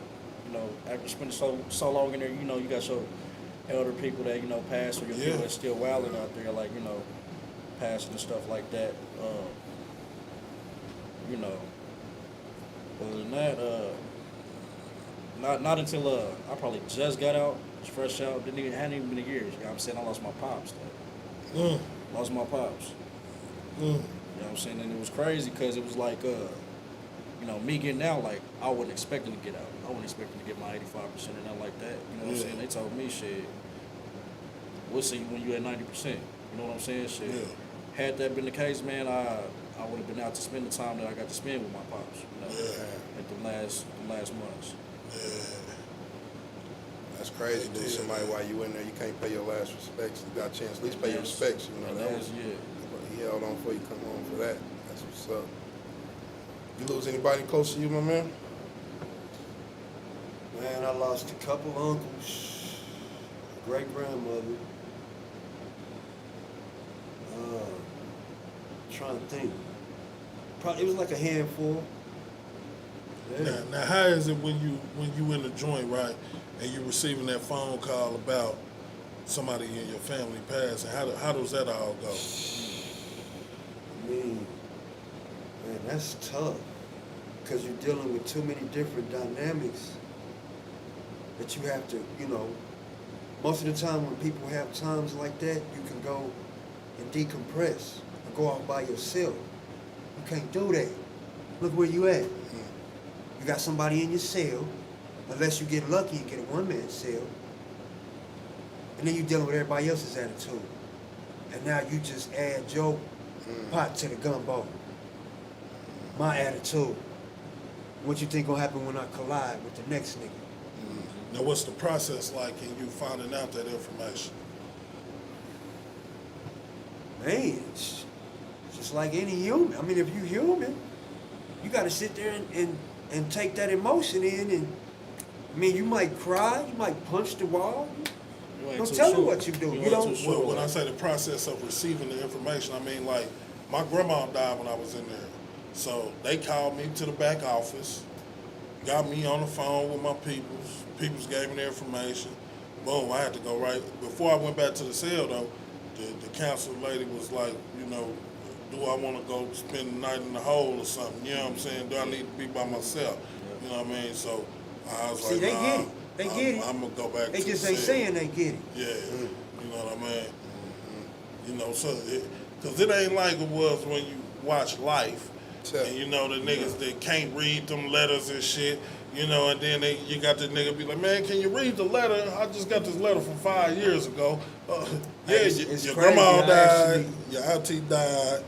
you know, after spending so long in there, you know, you got your elder people that, you know, pass, or your people that's still wilding out there, like, you know, passing and stuff like that. You know, other than that, not until I probably just got out, was fresh out, hadn't even been a year. You know what I'm saying? I lost my pops, though. Lost my pops. You know what I'm saying? And it was crazy because it was like, you know, me getting out, like, I wasn't expecting to get out. I wasn't expecting to get my 85% or nothing like that. You know what I'm saying? They told me, shit, we'll see when you at 90%. You know what I'm saying? Shit. Yeah. Had that been the case, man, I would have been out to spend the time that I got to spend with my pops, you know, at the last months. That's crazy, dude. Somebody while you in there, you can't pay your last respects. You got a chance, at least pay your respects. You know, that was, he held on for you, come on for that. That's what's up. You lose anybody close to you, my man? Man, I lost a couple uncles, great grandmother. Trying to think. Probably it was like a handful. Yeah. Now, how is it when you in the joint, right, and you receiving that phone call about somebody in your family passing? How does that all go? mean, man, that's tough. Because you're dealing with too many different dynamics that you have to, you know, most of the time when people have times like that, you can go and decompress and go out by yourself. You can't do that. Look where you at. You got somebody in your cell, unless you get lucky and get a one-man cell, and then you're dealing with everybody else's attitude. And now you just add your pot to the gumbo. My attitude. What you think gonna happen when I collide with the next nigga? Now, what's the process like in you finding out that information? Man, it's just like any human. I mean, if you human, you gotta sit there and take that emotion in, and I mean, you might cry, you might punch the wall. Don't tell me what you do. You don't. Well, when I say the process of receiving the information, I mean, like, my grandma died when I was in there. So they called me to the back office, got me on the phone with my peoples. Peoples gave me the information. Boom, I had to go right. Before I went back to the cell, though, the counsel lady was like, you know, do I want to go spend the night in the hole or something? You know what I'm saying? Do I need to be by myself? You know what I mean? So I was like, they nah, get it. They get it. I'm going to go back They to just the ain't cell. saying they get it. Yeah, you know what I mean? You know, so, because it ain't like it was when you watch Life, and you know, the niggas that can't read them letters and shit, you know, and then you got the nigga be like, man, can you read the letter? I just got this letter from 5 years ago. Yeah, It's your crazy. grandma I died, actually- your auntie died,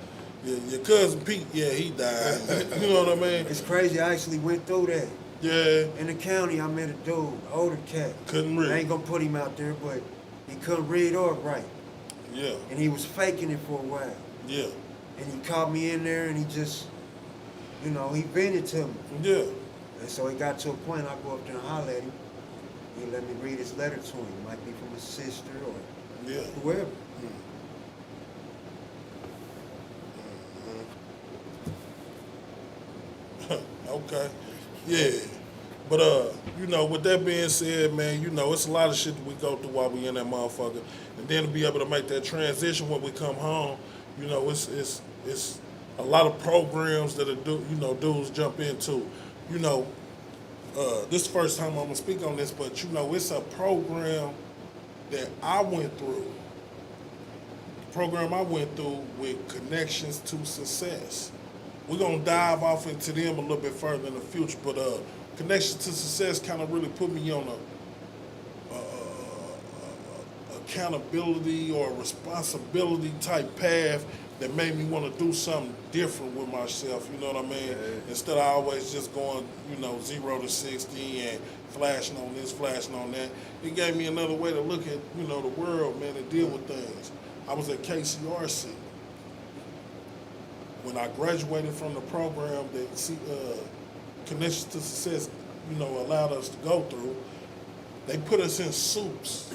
your cousin Pete, yeah, he died. You know what I mean? It's crazy. I actually went through that. Yeah. In the county, I met a dude, older cat. Couldn't read. I ain't gonna put him out there, but he couldn't read or write. Yeah. And he was faking it for a while. Yeah. And he called me in there and he just, you know, he vented to me. Yeah. And so it got to a point I go up there and holler at him. He let me read his letter to him. It might be from his sister or whoever. Okay. Yeah. But you know, with that being said, man, you know, it's a lot of shit that we go through while we in that motherfucker. And then to be able to make that transition when we come home, you know, it's a lot of programs that dudes jump into. You know, this is the first time I'm gonna speak on this, but you know, it's a program that I went through. The program I went through with Connections to Success. We're gonna dive off into them a little bit further in the future, but Connections to Success kind of really put me on a accountability or responsibility type path that made me want to do something different with myself, you know what I mean? Yeah. Instead of always just going, you know, 0 to 60 and flashing on this, flashing on that. It gave me another way to look at, you know, the world, man, and deal with things. I was at KCRC. When I graduated from the program that Connections to Success, you know, allowed us to go through, they put us in suits.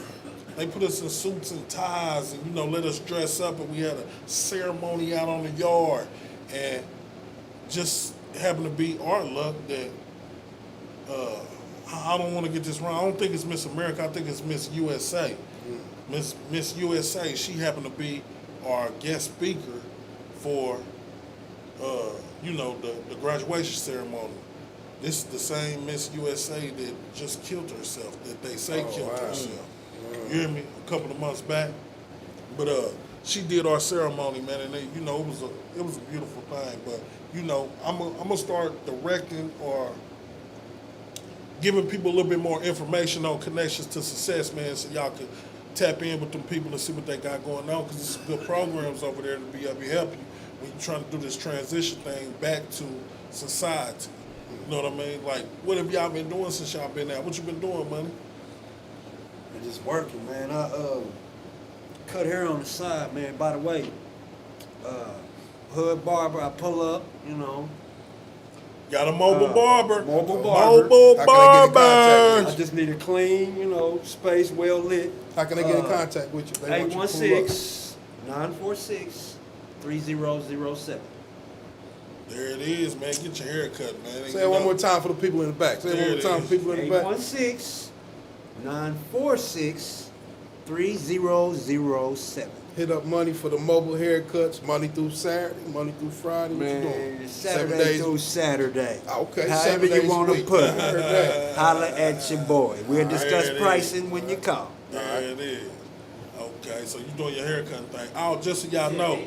They put us in suits and ties and, you know, let us dress up, and we had a ceremony out on the yard. And just happened to be our luck that, I don't want to get this wrong, I don't think it's Miss America, I think it's Miss USA. Miss USA, she happened to be our guest speaker for, you know, the graduation ceremony. This is the same Miss USA that just killed herself, that they say killed herself. You hear me? A couple of months back. But she did our ceremony, man, and you know, it was a beautiful thing. But you know, I'm gonna start directing or giving people a little bit more information on Connections to Success, man, so y'all can tap in with them people and see what they got going on, because there's good programs over there to be able to help you when you're trying to do this transition thing back to society. You know what I mean? Like, what have y'all been doing since y'all been out? What you been doing, money? I'm just working, man. I cut hair on the side, man. By the way, hood barber, I pull up, you know. Got a mobile barber. Mobile barber. Mobile How can I get in contact barber. with I just need a clean, you know, space, well lit. How can they get in contact with you? They want you to pull up. 816-946-3007. There it is, man. Get your hair cut, man. Say it one more time for the people in the back. Say it one more time for the people in the back. 816-946-3007. hit up money for the mobile haircuts, Monday through Saturday, Monday through Friday. What you doing? Man, 7 Saturday days. through Saturday. Okay, However 7 you days want a to week. put I heard it. that. Holla at your boy. We'll discuss There it pricing when you call. There it is. Okay, so you doing your haircut thing. Oh, just so y'all know.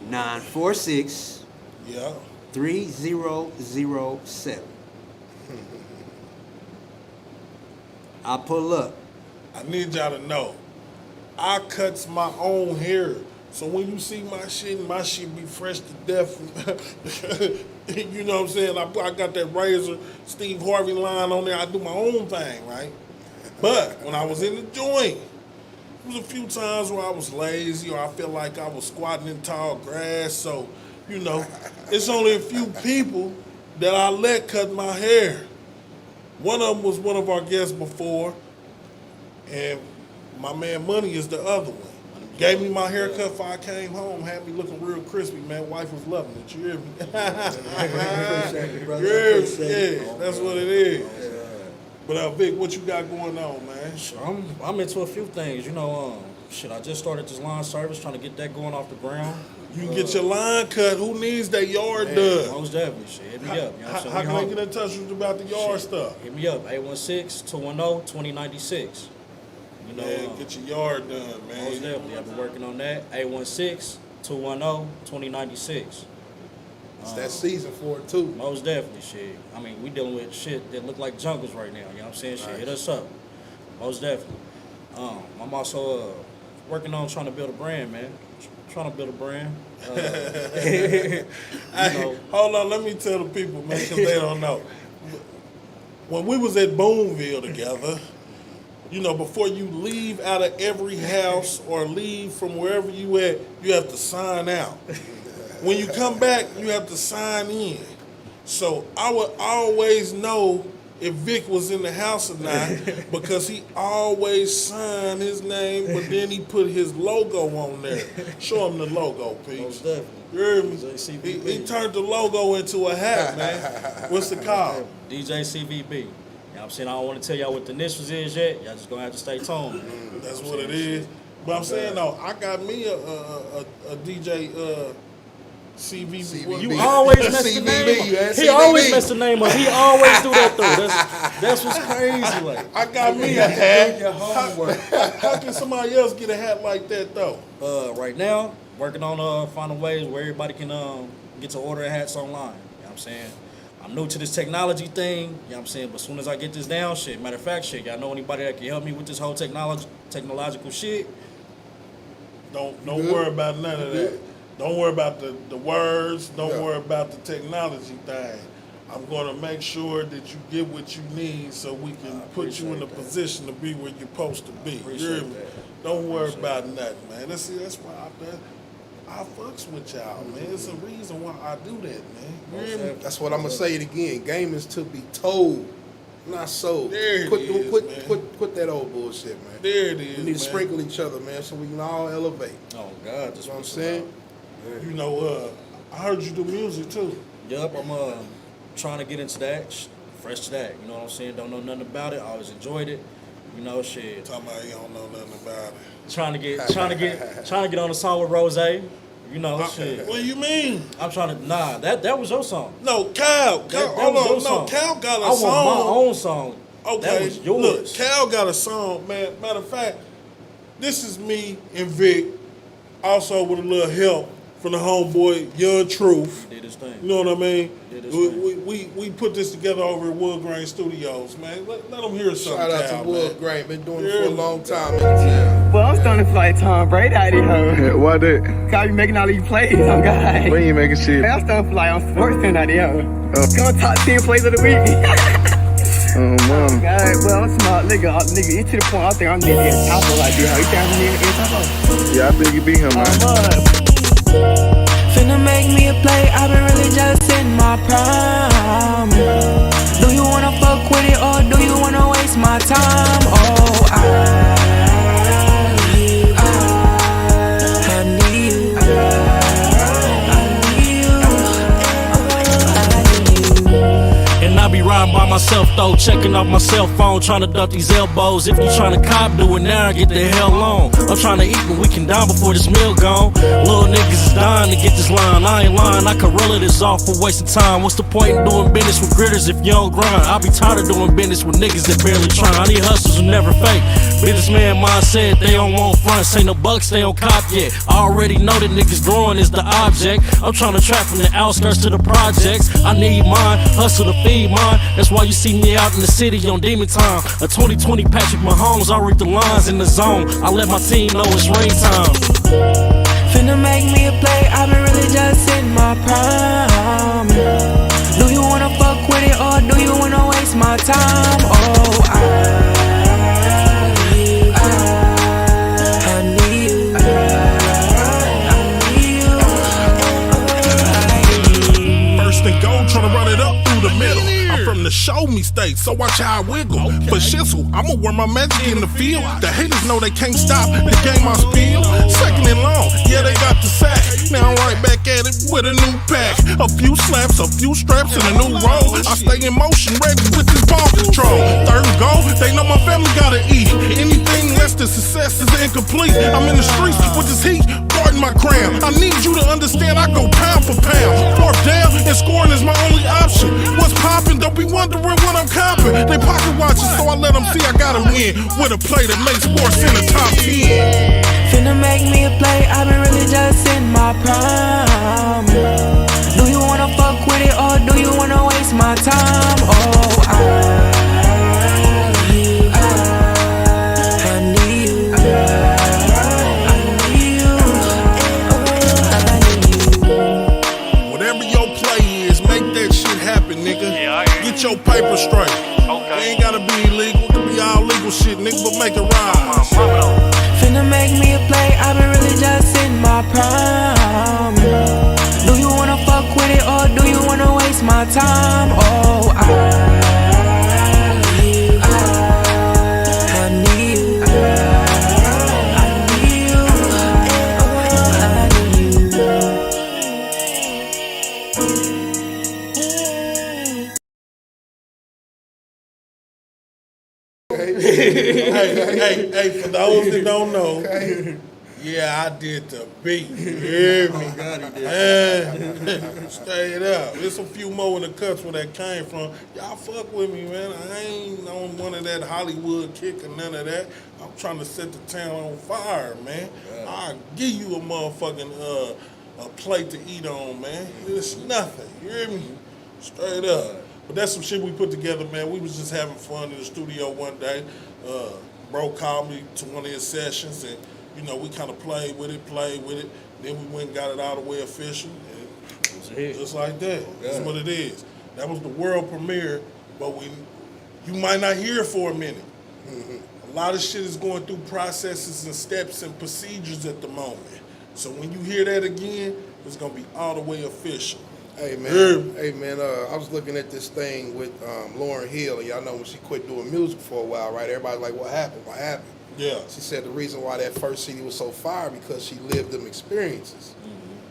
946 Yeah. 3007. I pull up. I need y'all to know. I cuts my own hair. So when you see my shit be fresh to death. You know what I'm saying? I got that razor Steve Harvey line on there. I do my own thing, right? But when I was in the joint, it was a few times where I was lazy or I felt like I was squatting in tall grass. So, you know, it's only a few people that I let cut my hair. One of them was one of our guests before, and my man Money is the other one. Gave me my haircut before I came home, had me looking real crispy, man. Wife was loving it, you hear me? Appreciate it, brother. Yeah, Appreciate it. that's what it is. But Vic, what you got going on, man? I'm into a few things, you know. I just started this lawn service, trying to get that going off the ground. You can get your line cut. Who needs that yard done? Most definitely, shit. Hit me up. You know what I'm saying? How We can I hungry. get in touch with you about the yard stuff? Hit me up, 816-210-2096. You know, Man, get your yard done, most man. definitely. I've been working on that. 816-210-2096. It's that season for it too. Most definitely, shit. I mean, we dealing with shit that look like jungles right now. You know what I'm saying? Shit, hit us up. Most definitely. I'm also working on trying to build a brand, man. Trying to build a brand. Hey, hold on, let me tell the people, man, because they don't know. When we was at Boonville together, you know, before you leave out of every house or leave from wherever you at, you have to sign out. When you come back, you have to sign in. So I would always know if Vic was in the house or not because he always signed his name, but then he put his logo on there. Show him the logo, Most Pete. definitely. You heard me? DJCVB. He turned the logo into a hat, man. What's the call? DJCVB. You know what I'm saying? I don't want to tell y'all what the initials is yet. Y'all just going to have to stay tuned. That's what it is. But I'm saying, though, I got me a DJ CVB. You always mess the name up. He always mess the name up. He always do that, though. That's what's crazy. Like, I got me a hat. Your homework. How can somebody else get a hat like that, though? right now, working on finding ways where everybody can get to order hats online. You know what I'm saying? I'm new to this technology thing, you know what I'm saying? But as soon as I get this down, shit, matter of fact, shit, y'all know anybody that can help me with this whole technological shit? Don't worry about none of that. Don't worry about the words. Don't worry about the technology thing. I'm going to make sure that you get what you need so we can put you in a position to be where you're supposed to be. You hear me? Don't worry about nothing, man. That's why I fucks with y'all, man. It's a reason why I do that, man. You hear me? That's what I'm gonna say it again. Game is to be told, not sold. There it Put that old bullshit, man. There it is, We need to man. sprinkle each other, man, so we can all elevate. Oh, God. That's what I'm saying. You know, I heard you do music, too. Yup, I'm trying to get into that, fresh to that. You know what I'm saying? Don't know nothing about it. Always enjoyed it. You know, shit. Talking about you don't know nothing about it. Trying to get on the song with Rose. You know, shit. What do you mean? I'm trying to. Nah, that was your song. No, Cal. That Hold was your on. No, song. Cal got a I song. want my own song. Okay. That was yours. Look, Cal got a song, man. Matter of fact, this is me and Vic, also with a little help from the homeboy Young Truth. Did his thing. You know what I mean? Did his thing. We put this together over at Wood Grain Studios, man. Let them hear something. Shout out Cal, to Wood man. Grain. Been doing it Yeah. for a long time in the town. Well, I'm starting to feel like Tom Brady out here, ho. Why that? Cause I be making all these plays, oh God. When you making shit? Man, I'm starting to feel like I'm sports fan out here, ho. Come top 10 plays of the week. Oh, mom. God, well, I'm smart nigga, it's to the point I think I'm gonna get top of like this, ho. You think I'm gonna get top of? Yeah, I think you beat him, man. Finna make me a play, I've been really just in my prime. Do you wanna fuck with it or do you wanna waste my time? Oh, I need you. I need you. And I be riding by myself though, checking off my cell phone, trying to duck these elbows. If you trying to cop, do it now, get the hell on. I'm trying to eat when we can dine before this meal gone. Little niggas is dying to get this line. I ain't lying, I could roll this off for wasting time. What's the point in doing business with gritters if you don't grind? I'll be tired of doing business with niggas that barely try. I need hustlers who never fake. Businessman mindset, they don't want fronts. Ain't no bucks, they don't cop yet. I already know that niggas growing is the object. I'm trying to trap from the outskirts to the projects. I need mine, hustle to feed mine. That's why you see me out in the city on demon time. A 2020 Patrick Mahomes, I read the lines in the zone. I let my team know it's rain time. Finna make me a play, I've been really just in my prime. Do you wanna fuck with it or do you wanna waste my time? Oh, I need you. First and goal, tryna run it up through the middle. I'm from the show me state, so watch how I wiggle. For shizzle, I'ma wear my magic in the field. The haters know they can't stop the game I spill. Second and long, yeah, they got the sack. Now I'm right back at it with a new pack. A few slaps, a few straps, and a new roll. I stay in motion, ready with this ball control. Third goal, they know my family gotta eat. Anything less than success is incomplete. I'm in the streets with this heat, guarding my crown. I need you to understand I go pound for pound. Fourth down and scoring is my only option. What's poppin'? Don't be wondering what I'm copping. They pocket watches, so I let them see I gotta win with a play that makes sports in the top 10. Finna make me a play, I've been really just in my prime. Do you wanna fuck with it or do you wanna waste my time? Oh, I need you. Whatever your play is, make that shit happen, nigga. Get your paper straight. It ain't gotta be illegal, it can be all legal shit, nigga, but make it rise. Finna make me a play, I've been really just in my prime. Do you wanna fuck with it or do you wanna waste my time? Oh, I need you. Hey, for those that don't know, yeah, I did the beat. You hear me? Straight up. There's a few more in the cuts where that came from. Y'all fuck with me, man. I ain't on one of that Hollywood kick or none of that. I'm trying to set the town on fire, man. I'll give you a motherfucking a plate to eat on, man. It's nothing. You hear me? Straight up. But that's some shit we put together, man. We was just having fun in the studio one day. Bro called me to one of his sessions, and you know we kind of played with it. Then we went and got it all the way official, and just like that. That's what it is. That was the world premiere, but you might not hear it for a minute. A lot of shit is going through processes and steps and procedures at the moment. So when you hear that again, it's gonna be all the way official. Hey man, I was looking at this thing with Lauryn Hill, and y'all know when she quit doing music for a while, right? Everybody's like, what happened? Yeah. She said the reason why that first CD was so fire because she lived them experiences.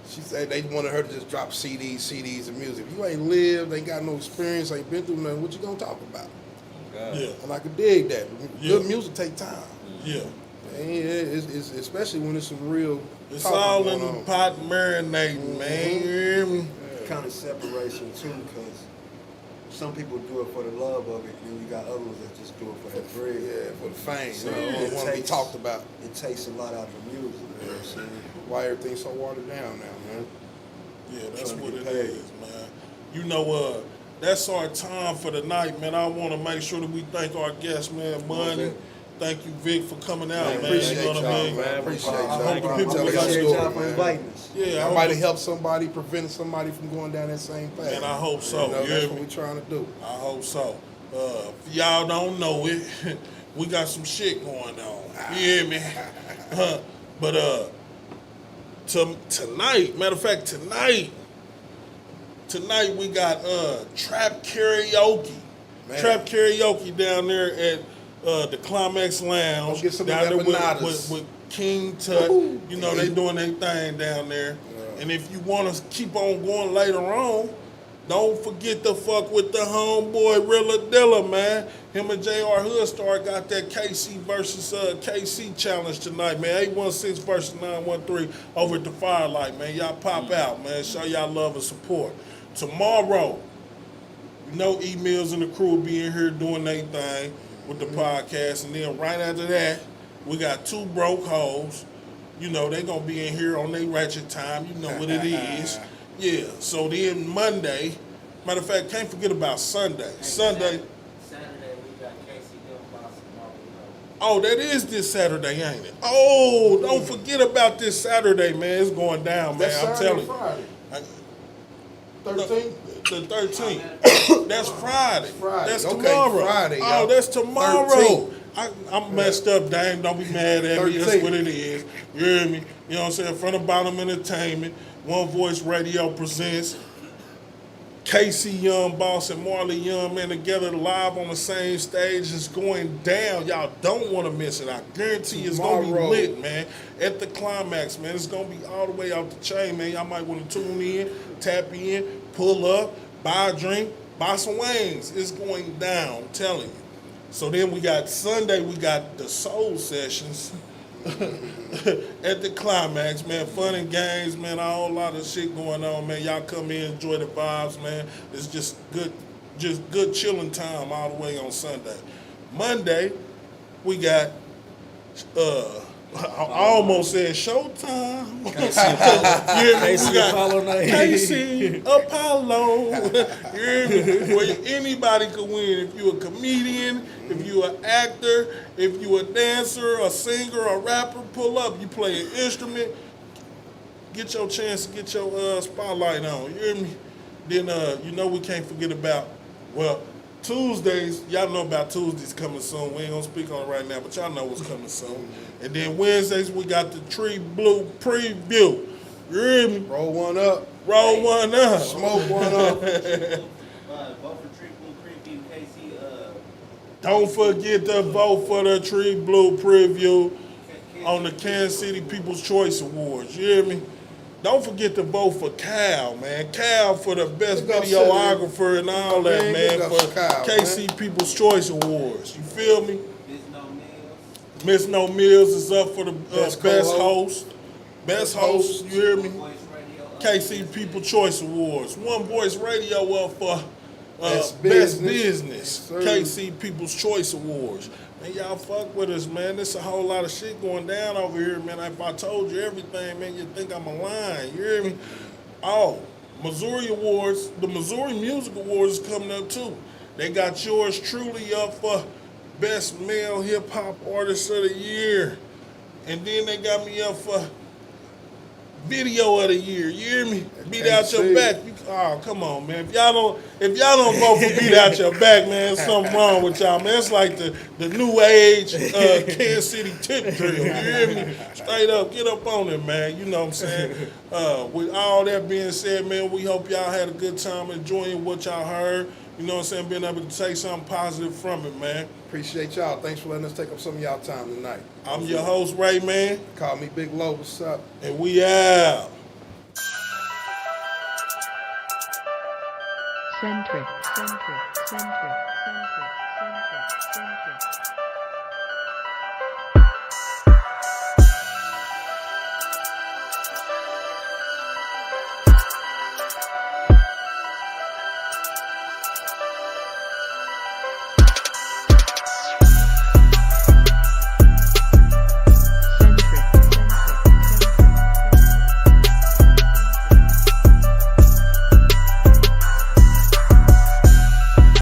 She said they wanted her to just drop CDs and music. If you ain't lived, ain't got no experience, ain't been through nothing, what you gonna talk about? Yeah. And I could dig that. Good music take time. Yeah. And it's especially when it's some real. It's all in the pot marinating, man. You hear me? Kind of separation too, because some people do it for the love of it, and you got other ones that just do it for the bread. Yeah, for the fame. So It want to be talked about. It takes a lot out of the music. You know what I'm saying? Why everything's so watered down now, man? Yeah, that's what it is, man. You know, that's our time for the night, man. I want to make sure that we thank our guests, man. Money. Thank you, Vick, for coming out, man. Appreciate You know what I mean? man. Appreciate y'all. I hope the people Appreciate y'all for inviting us. Yeah, I might have helped somebody, prevented somebody from going down that same path. And I hope so. You know, You that's hear what me? we're trying to do. I hope so. If y'all don't know it, we got some shit going on. You hear me? But tonight, matter of fact, tonight we got trap karaoke. Man. Trap karaoke down there at the Climax Lounge. Get some down there empanadas. with King Tut. Ooh. You know, they doing their thing down there. And if you want to keep on going later on, Don't forget to fuck with the homeboy Rilla Dilla, man. Him and JR Hoodstar got that KC versus KC challenge tonight, man. 816 versus 913 over at the Firelight, man. Y'all pop out, man. Show y'all love and support. Tomorrow, you know emails and the crew will be in here doing their thing with the podcast. And then right after that, we got two broke hoes. You know, they going to be in here on their ratchet time. You know what it is. Yeah, so then Monday, matter of fact, can't forget about Sunday. Sunday. Saturday, we got Casey Boston. Oh, that is this Saturday, ain't it? Oh, don't forget about this Saturday, man. It's going down, man. That's I'm Saturday, telling you. Friday. 13th? The 13th. That's Friday. Friday. That's Okay, tomorrow. Friday, Oh, y'all. that's tomorrow. 13th. I'm messed up, Dame. Don't be mad at me. That's 13th. what it is. You hear me? You know what I'm saying? Front of Bottom Entertainment, One Voice Radio presents Casey Young Boss and Marley Young, man, together live on the same stage. It's going down. Y'all don't want to miss it. I guarantee it's going to be Tomorrow. lit, man. At the climax, man. It's going to be all the way out the chain, man. Y'all might want to tune in, tap in, pull up, buy a drink, buy some wings. It's going down, I'm telling you. So then we got Sunday, we got the soul sessions at the climax, man. Fun and games, man. A whole lot of shit going on, man. Y'all come in, enjoy the vibes, man. It's just good chilling time all the way on Sunday. Monday, we got I almost said Showtime. Casey Apollo night. Casey Apollo. You hear me? Where anybody could win. If you a comedian, if you an actor, if you a dancer, a singer, a rapper, pull up. You play an instrument, get your chance to get your spotlight on. You hear me? Then you know we can't forget about, well, Tuesdays, y'all know about Tuesdays coming soon. We ain't gonna speak on it right now, but y'all know what's coming soon. And then Wednesdays, we got the Tree Blue preview. You hear me? Roll one up. Roll one up. Smoke one up. Vote for Tree Blue Preview, Casey. Don't forget to vote for the Tree Blue preview on the Kansas City People's Choice Awards. You hear me? Don't forget to vote for Cal, man. Cal for the best videographer and all that, man, for Cal, KC People's Choice Awards. You feel me? Miss No Mills is up for the best host. Best host, you hear me? KC People's Choice Awards. One Voice Radio up for Best Business. KC People's Choice Awards. Man, y'all fuck with us, man. There's a whole lot of shit going down over here, man. If I told you everything, man, you'd think I'm a lying. You hear me? Oh, Missouri Awards, the Missouri Music Awards is coming up too. They got yours truly up for Best Male Hip Hop Artist of the Year. And then they got me up for Video of the Year. You hear me? Beat Out Your Back. Oh, come on, man. If y'all don't vote for Beat Out Your Back, man, there's something wrong with y'all, man. It's like the new age Kansas City tip drill. You hear me? Straight up, get up on it, man. You know what I'm saying? With all that being said, man, we hope y'all had a good time enjoying what y'all heard. You know what I'm saying? Being able to take something positive from it, man. Appreciate y'all. Thanks for letting us take up some of y'all time tonight. I'm your host, Ray, man. Call me Big Low. What's up? And we out. Centric, centric, centric, centric, centric, centric.